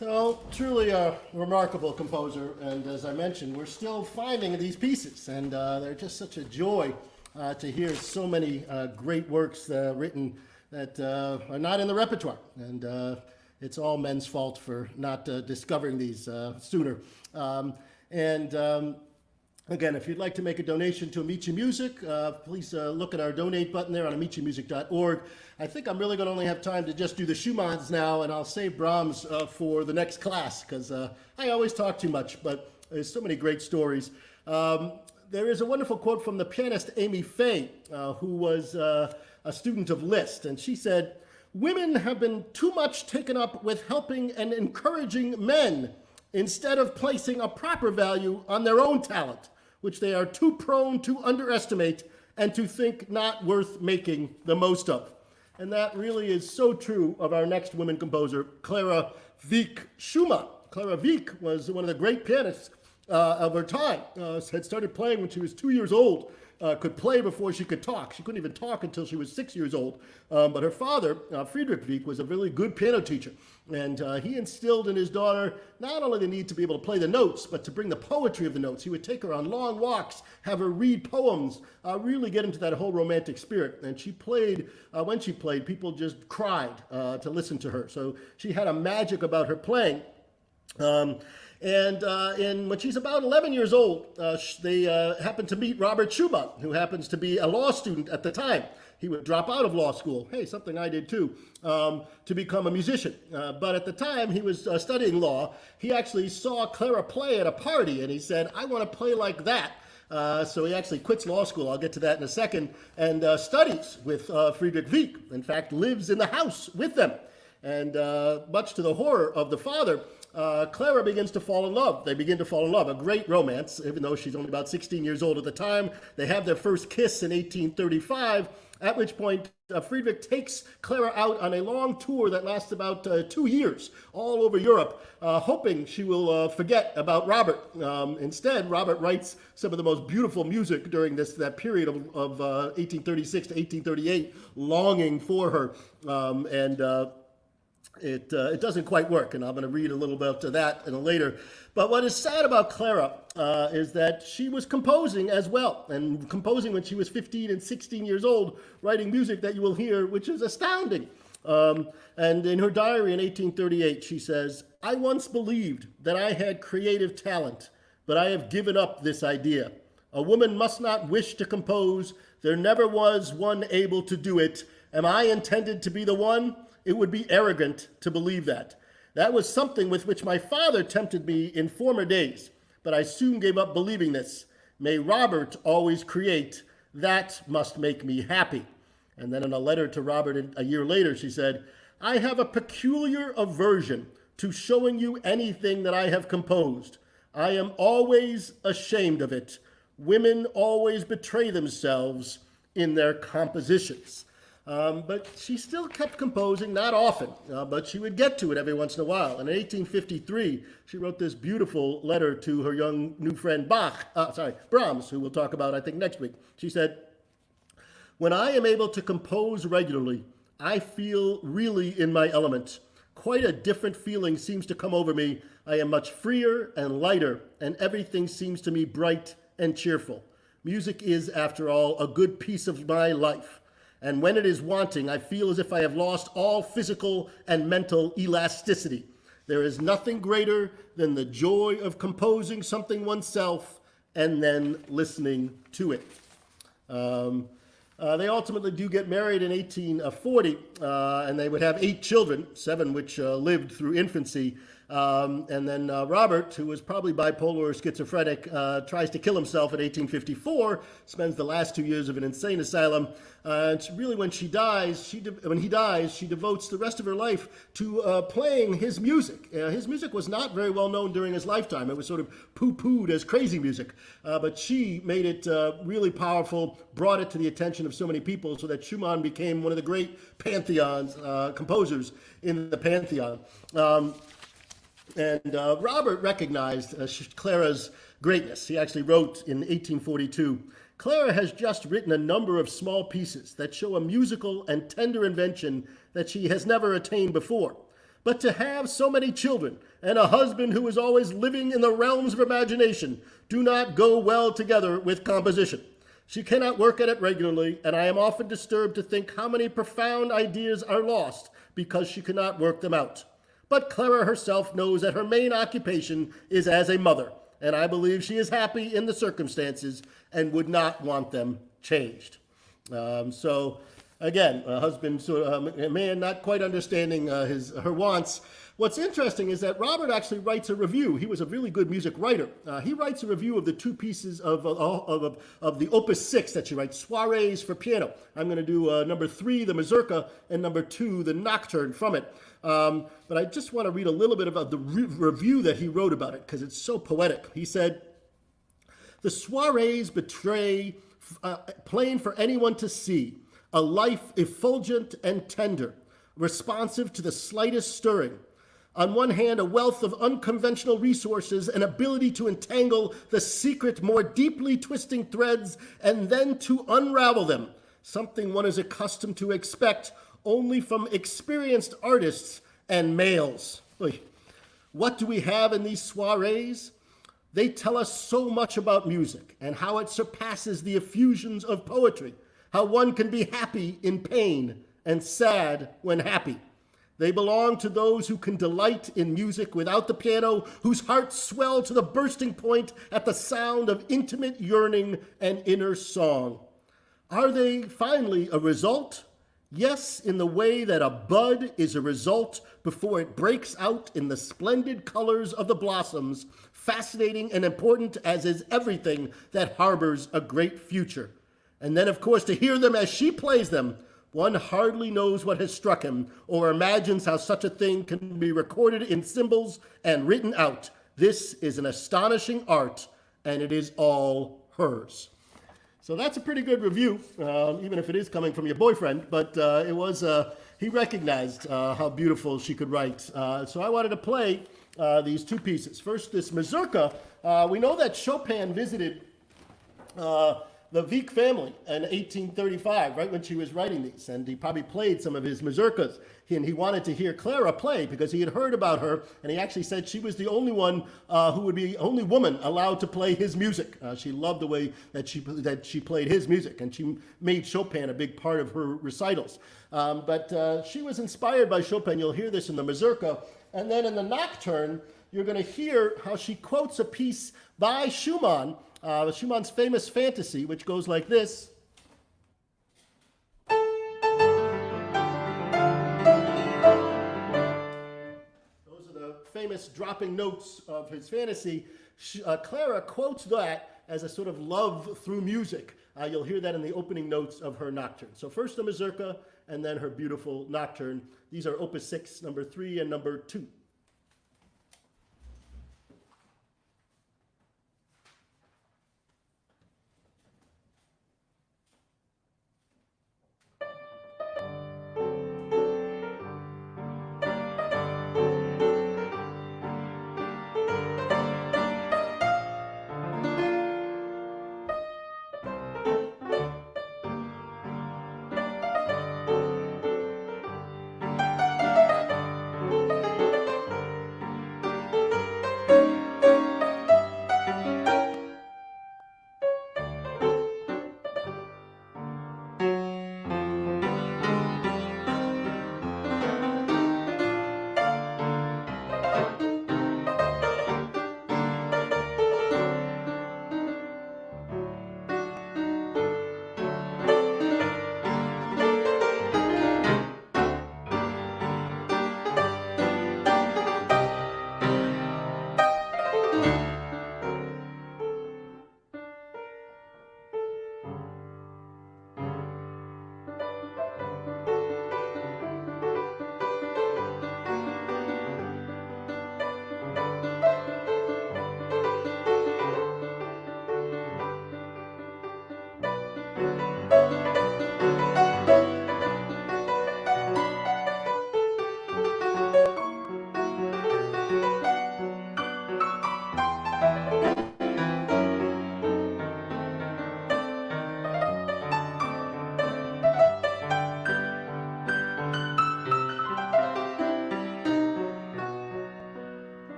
Speaker 1: So, truly a remarkable composer, and as I mentioned, we're still finding these pieces, and they're just such a joy to hear so many great works written that are not in the repertoire, and it's all men's fault for not discovering these sooner. Again, if you'd like to make a donation to AmiciMusic, please look at our donate button there on AmiciMusic.org. I think I'm really going to only have time to just do the Schumanns now, and I'll save Brahms for the next class, because I always talk too much, but there's so many great stories. There is a wonderful quote from the pianist Amy Fay, who was a student of Liszt, and she said, "Women have been too much taken up with helping and encouraging men instead of placing a proper value on their own talent, which they are too prone to underestimate and to think not worth making the most of." And that really is so true of our next woman composer, Clara Wieck Schumann. Clara Wieck was one of the great pianists of her time, had started playing when she was 2 years old, could play before she could talk. She couldn't even talk until she was 6 years old. But her father, Frederic Wieck, was a really good piano teacher. And he instilled in his daughter not only the need to be able to play the notes, but to bring the poetry of the notes. He would take her on long walks, have her read poems, really get into that whole romantic spirit. And she played, when she played, people just cried to listen to her. So she had a magic about her playing. When she's about 11 years old, they happen to meet Robert Schumann, who happens to be a law student at the time. He would drop out of law school, hey, something I did too, to become a musician. But at the time he was studying law, he actually saw Clara play at a party, and he said, "I want to play like that." So he actually quits law school, I'll get to that in a second, and studies with Frederic Wieck. In fact, lives in the house with them. And much to the horror of the father, Clara begins to fall in love. They begin to fall in love, a great romance, even though she's only about 16 years old at the time. They have their first kiss in 1835, at which point Friedrich takes Clara out on a long tour that lasts about 2 years, all over Europe, hoping she will forget about Robert. Instead, Robert writes some of the most beautiful music during that period of 1836 to 1838, longing for her, It doesn't quite work, and I'm going to read a little bit of that in a later. But what is sad about Clara is that she was composing as well, and composing when she was 15 and 16 years old, writing music that you will hear, which is astounding. And in her diary in 1838, she says, "I once believed that I had creative talent, but I have given up this idea. A woman must not wish to compose. There never was one able to do it. Am I intended to be the one? It would be arrogant to believe that. That was something with which my father tempted me in former days, but I soon gave up believing this. May Robert always create. That must make me happy." And then in a letter to Robert a year later, she said, "I have a peculiar aversion to showing you anything that I have composed. I am always ashamed of it. Women always betray themselves in their compositions." But she still kept composing, not often, but she would get to it every once in a while. And in 1853, she wrote this beautiful letter to her young new friend Brahms, who we'll talk about, I think, next week. She said, "When I am able to compose regularly, I feel really in my element. Quite a different feeling seems to come over me. I am much freer and lighter, and everything seems to me bright and cheerful. Music is, after all, a good piece of my life. And when it is wanting, I feel as if I have lost all physical and mental elasticity. There is nothing greater than the joy of composing something oneself and then listening to it." They ultimately do get married in 1840, and they would have 8 children, 7 which lived through infancy. And then Robert, who was probably bipolar or schizophrenic, tries to kill himself in 1854, spends the last 2 years of an insane asylum. And really, when he dies, she devotes the rest of her life to playing his music. His music was not very well known during his lifetime. It was sort of poo-pooed as crazy music. But she made it really powerful, brought it to the attention of so many people, so that Schumann became one of the great pantheons, composers in the pantheon. And Robert recognized Clara's greatness. He actually wrote in 1842, "Clara has just written a number of small pieces that show a musical and tender invention that she has never attained before. But to have so many children and a husband who is always living in the realms of imagination do not go well together with composition. She cannot work at it regularly, and I am often disturbed to think how many profound ideas are lost because she cannot work them out. But Clara herself knows that her main occupation is as a mother, and I believe she is happy in the circumstances and would not want them changed. Again, a husband, a man not quite understanding her wants. What's interesting is that Robert actually writes a review. He was a really good music writer. He writes a review of the two pieces of the Opus 6 that she writes, Soirees for piano. I'm going to do number 3, the Mazurka, and number 2, the Nocturne from it. But I just want to read a little bit about the review that he wrote about it, because it's so poetic. He said, "The Soirees betray, plain for anyone to see, a life effulgent and tender, responsive to the slightest stirring. On one hand, a wealth of unconventional resources and ability to entangle the secret, more deeply twisting threads and then to unravel them, something one is accustomed to expect only from experienced artists and males." What do we have in these soirees? They tell us so much about music and how it surpasses the effusions of poetry, how one can be happy in pain and sad when happy. They belong to those who can delight in music without the piano, whose hearts swell to the bursting point at the sound of intimate yearning and inner song. Are they finally a result? Yes, in the way that a bud is a result before it breaks out in the splendid colors of the blossoms, fascinating and important as is everything that harbors a great future. And then, of course, to hear them as she plays them, one hardly knows what has struck him or imagines how such a thing can be recorded in symbols and written out. This is an astonishing art, and it is all hers. So that's a pretty good review, even if it is coming from your boyfriend, but it was, he recognized how beautiful she could write. So I wanted to play these two pieces. First, this Mazurka. We know that Chopin visited the Wieck family in 1835, right when she was writing these, and he probably played some of his mazurkas. He wanted to hear Clara play because he had heard about her, and he actually said she was the only one only woman allowed to play his music. She loved the way that she played his music, and she made Chopin a big part of her recitals. But she was inspired by Chopin. You'll hear this in the Mazurka, and then in the Nocturne, you're going to hear how she quotes a piece by Schumann, Schumann's famous Fantasy, which goes like this. Those are the famous dropping notes of his Fantasy. Clara quotes that as a sort of love through music. You'll hear that in the opening notes of her Nocturne. So first the Mazurka, and then her beautiful Nocturne. These are Opus 6, number 3, and number 2.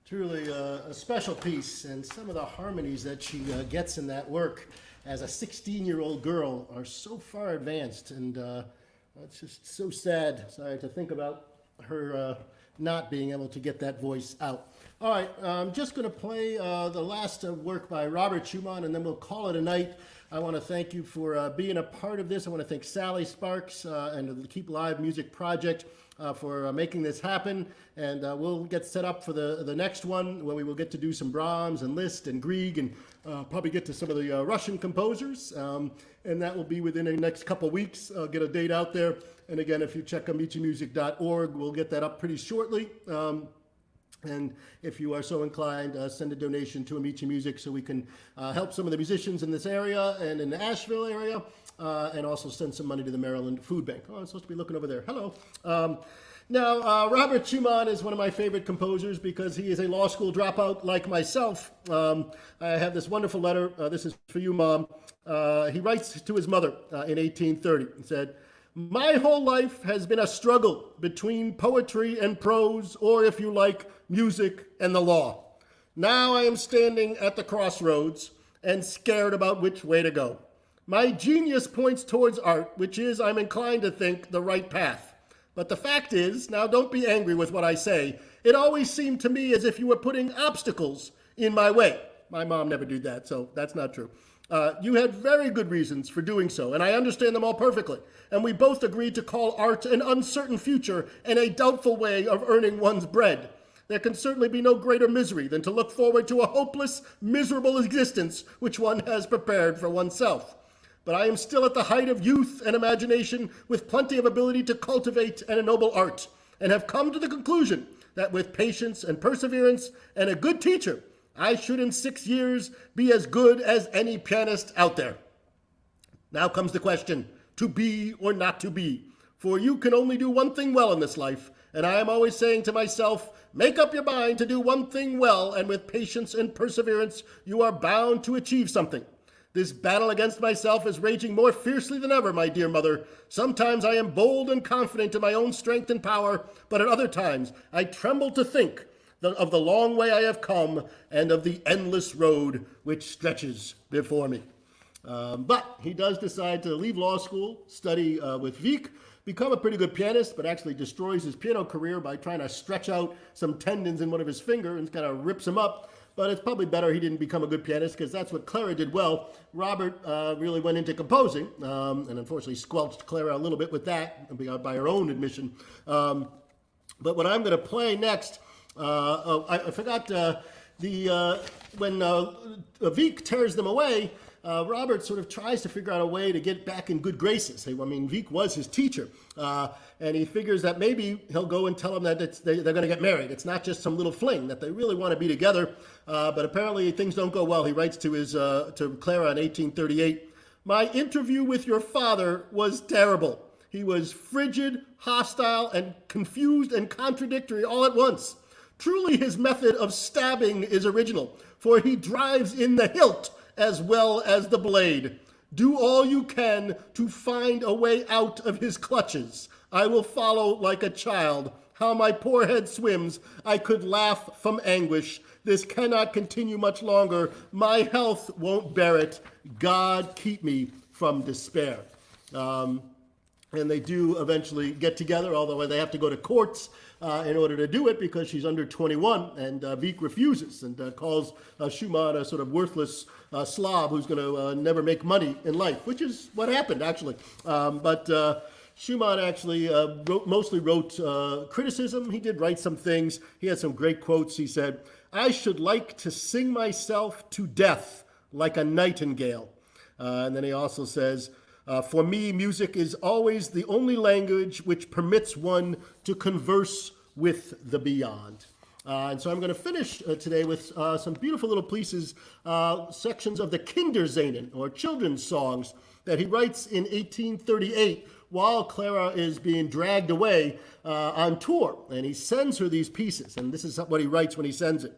Speaker 1: Truly a special piece, and some of the harmonies that she gets in that work as a 16-year-old girl are so far advanced, and it's just so sad. Sorry to think about her not being able to get that voice out. All right, I'm just going to play the last work by Robert Schumann, and then we'll call it a night. I want to thank you for being a part of this. I want to thank Sally Sparks and the Keep Live Music Project for making this happen, and we'll get set up for the next one where we will get to do some Brahms and Liszt and Grieg and probably get to some of the Russian composers, and that will be within the next couple weeks. I'll get a date out there, and again, if you check AmiciMusic.org, we'll get that up pretty shortly. And if you are so inclined, send a donation to AmiciMusic so we can help some of the musicians in this area and in the Asheville area, and also send some money to the Maryland Food Bank. Oh, I'm supposed to be looking over there. Hello. Now, Robert Schumann is one of my favorite composers because he is a law school dropout like myself. I have this wonderful letter. This is for you, Mom. He writes to his mother in 1830 and said, "My whole life has been a struggle between poetry and prose, or if you like, music and the law. Now I am standing at the crossroads and scared about which way to go. My genius points towards art, which is, I'm inclined to think, the right path. But the fact is, now don't be angry with what I say, it always seemed to me as if you were putting obstacles in my way." My mom never did that, so that's not true. "You had very good reasons for doing so, and I understand them all perfectly. And we both agreed to call art an uncertain future and a doubtful way of earning one's bread. There can certainly be no greater misery than to look forward to a hopeless, miserable existence which one has prepared for oneself. But I am still at the height of youth and imagination, with plenty of ability to cultivate and ennoble art, and have come to the conclusion that with patience and perseverance and a good teacher, I should in 6 years be as good as any pianist out there. Now comes the question, to be or not to be, for you can only do one thing well in this life, and I am always saying to myself, make up your mind to do one thing well, and with patience and perseverance, you are bound to achieve something. This battle against myself is raging more fiercely than ever, my dear mother. Sometimes I am bold and confident in my own strength and power, but at other times I tremble to think of the long way I have come and of the endless road which stretches before me." But he does decide to leave law school, study with Wieck, become a pretty good pianist, but actually destroys his piano career by trying to stretch out some tendons in one of his fingers and kind of rips him up. But it's probably better he didn't become a good pianist because that's what Clara did well. Robert really went into composing and unfortunately squelched Clara a little bit with that by her own admission. But what I'm going to play next, I forgot when Wieck tears them away, Robert sort of tries to figure out a way to get back in good graces. I mean, Wieck was his teacher, and he figures that maybe he'll go and tell him that they're going to get married. It's not just some little fling, that they really want to be together, but apparently things don't go well. He writes to to Clara in 1838, "My interview with your father was terrible. He was frigid, hostile, and confused and contradictory all at once. Truly his method of stabbing is original, for he drives in the hilt as well as the blade. Do all you can to find a way out of his clutches. I will follow like a child. How my poor head swims. I could laugh from anguish. This cannot continue much longer. My health won't bear it. God keep me from despair." And they do eventually get together, although they have to go to courts in order to do it because she's under 21, and Wieck refuses and calls Schumann a sort of worthless slob who's going to never make money in life, which is what happened, actually. But Schumann actually mostly wrote criticism. He did write some things. He had some great quotes. He said, "I should like to sing myself to death like a nightingale." And then he also says, "For me, music is always the only language which permits one to converse with the beyond." And so I'm going to finish today with some beautiful little pieces, sections of the Kinderszenen, or children's songs, that he writes in 1838 while Clara is being dragged away on tour. And he sends her these pieces, and this is what he writes when he sends it.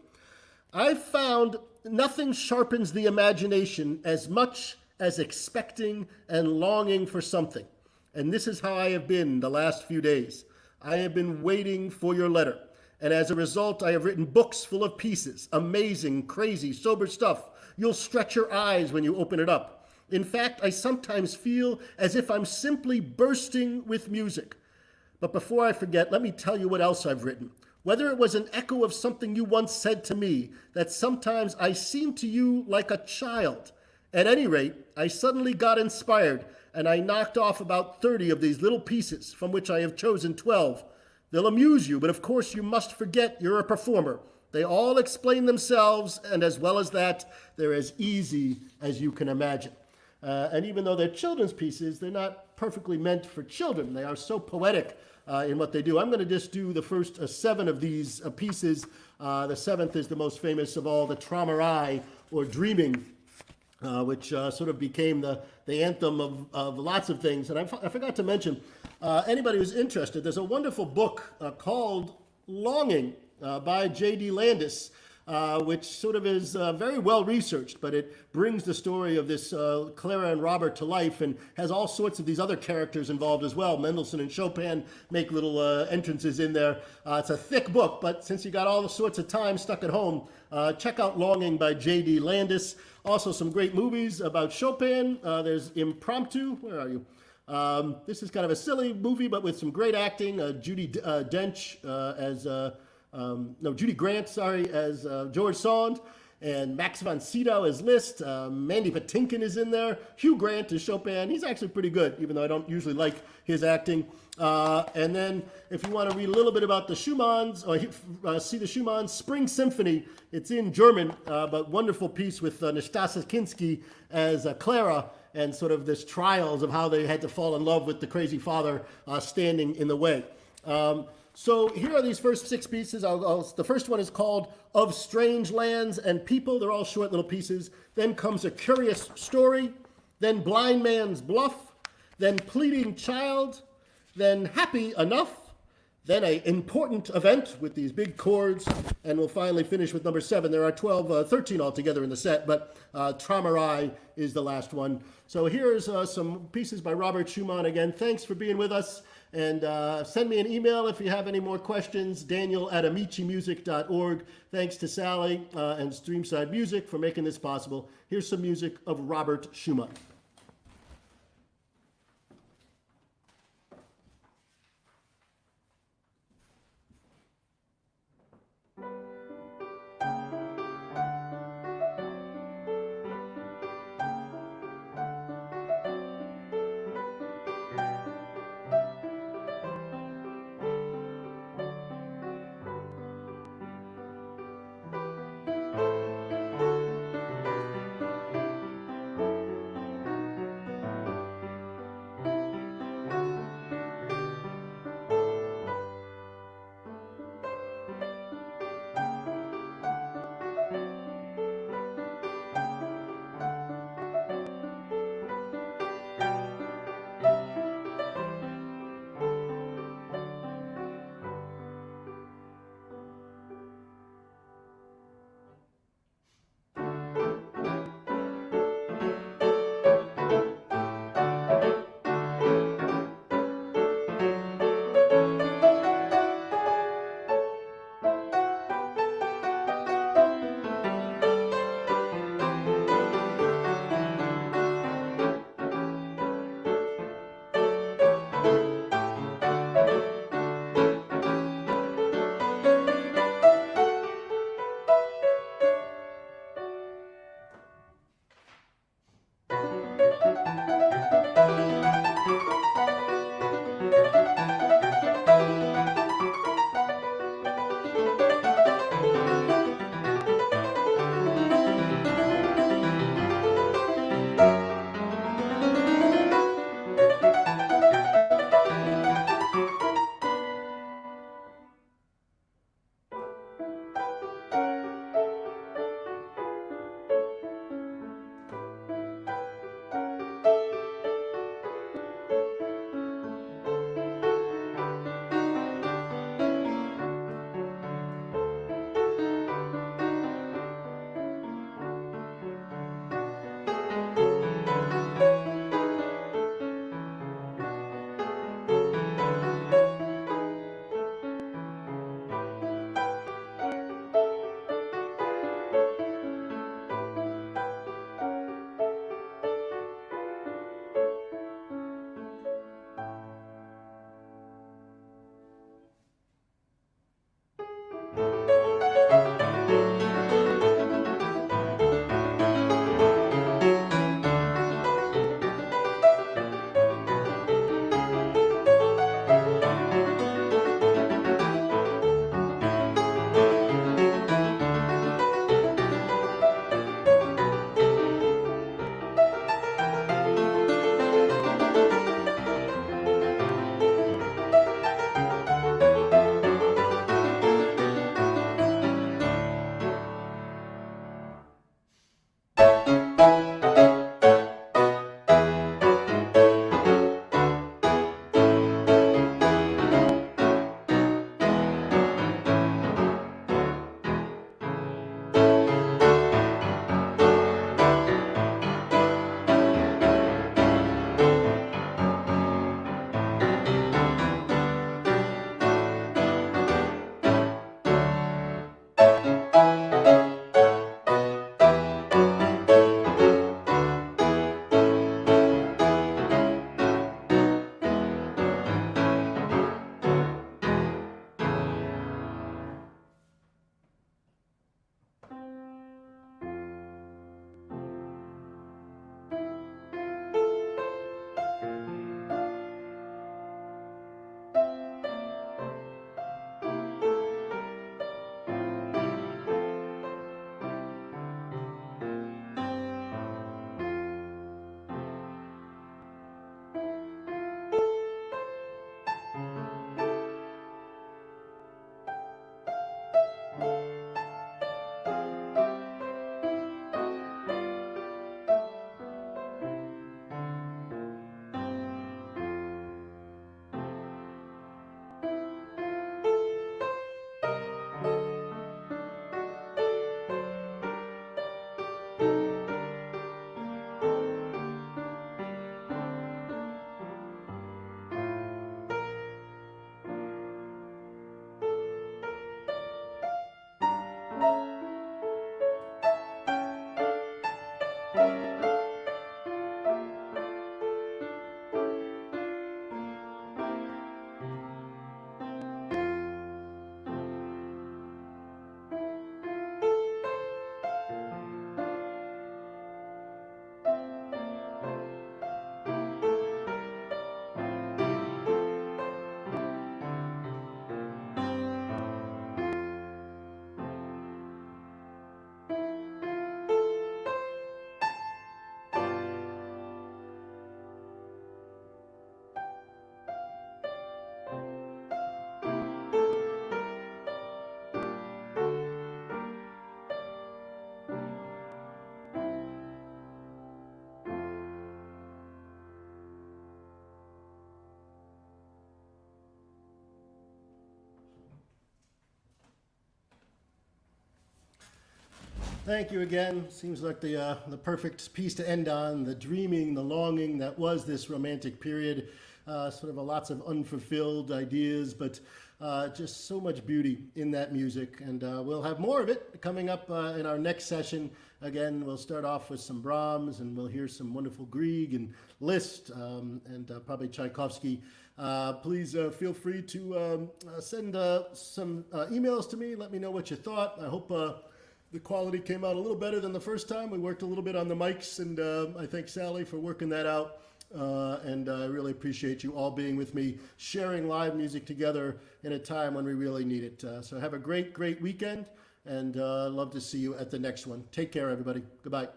Speaker 1: "I've found nothing sharpens the imagination as much as expecting and longing for something. And this is how I have been the last few days. I have been waiting for your letter. And as a result, I have written books full of pieces, amazing, crazy, sober stuff. You'll stretch your eyes when you open it up. In fact, I sometimes feel as if I'm simply bursting with music. But before I forget, let me tell you what else I've written. Whether it was an echo of something you once said to me, that sometimes I seem to you like a child. At any rate, I suddenly got inspired, and I knocked off about 30 of these little pieces, from which I have chosen 12. They'll amuse you, but of course you must forget you're a performer. They all explain themselves, and as well as that, they're as easy as you can imagine. And even though they're children's pieces, they're not perfectly meant for children. They are so poetic in what they do. I'm going to just do the first 7 of these pieces. The 7th is the most famous of all, the Träumerei, or Dreaming, which sort of became the anthem of lots of things. And I forgot to mention, anybody who's interested, there's a wonderful book called Longing by J.D. Landis, which sort of is very well researched, but it brings the story of this Clara and Robert to life and has all sorts of these other characters involved as well. Mendelssohn and Chopin make little entrances in there. It's a thick book, but since you got all the sorts of time stuck at home, check out Longing by J.D. Landis. Also some great movies about Chopin. There's Impromptu. Where are you? This is kind of a silly movie, but with some great acting. Judy Grant, as George Sand, and Max von Sydow as Liszt. Mandy Patinkin is in there. Hugh Grant is Chopin. He's actually pretty good, even though I don't usually like his acting. And then if you want to read a little bit about the Schumanns, or see the Schumann Spring Symphony, it's in German, but wonderful piece with Nastasia Kinski as Clara, and sort of this trials of how they had to fall in love with the crazy father standing in the way. So here are these first 6 pieces. The first one is called Of Strange Lands and People. They're all short little pieces. Then comes A Curious Story. Then Blind Man's Bluff. Then Pleading Child. Then Happy Enough. Then An Important Event with these big chords. And we'll finally finish with number 7. There are 13 altogether in the set, but Träumerei is the last one. So here's some pieces by Robert Schumann again. Thanks for being with us. And send me an email if you have any more questions, daniel@AmiciMusic.org. Thanks to Sally and Streamside Music for making this possible. Here's some music of Robert Schumann. Thank you again. Seems like the perfect piece to end on, the dreaming, the longing that was this romantic period. Sort of lots of unfulfilled ideas, but just so much beauty in that music. And we'll have more of it coming up in our next session. Again, we'll start off with some Brahms, and we'll hear some wonderful Grieg and Liszt, and probably Tchaikovsky. Please feel free to send some emails to me. Let me know what you thought. I hope the quality came out a little better than the first time. We worked a little bit on the mics, and I thank Sally for working that out. And I really appreciate you all being with me, sharing live music together in a time when we really need it. So have a great, great weekend, and love to see you at the next one. Take care, everybody. Goodbye.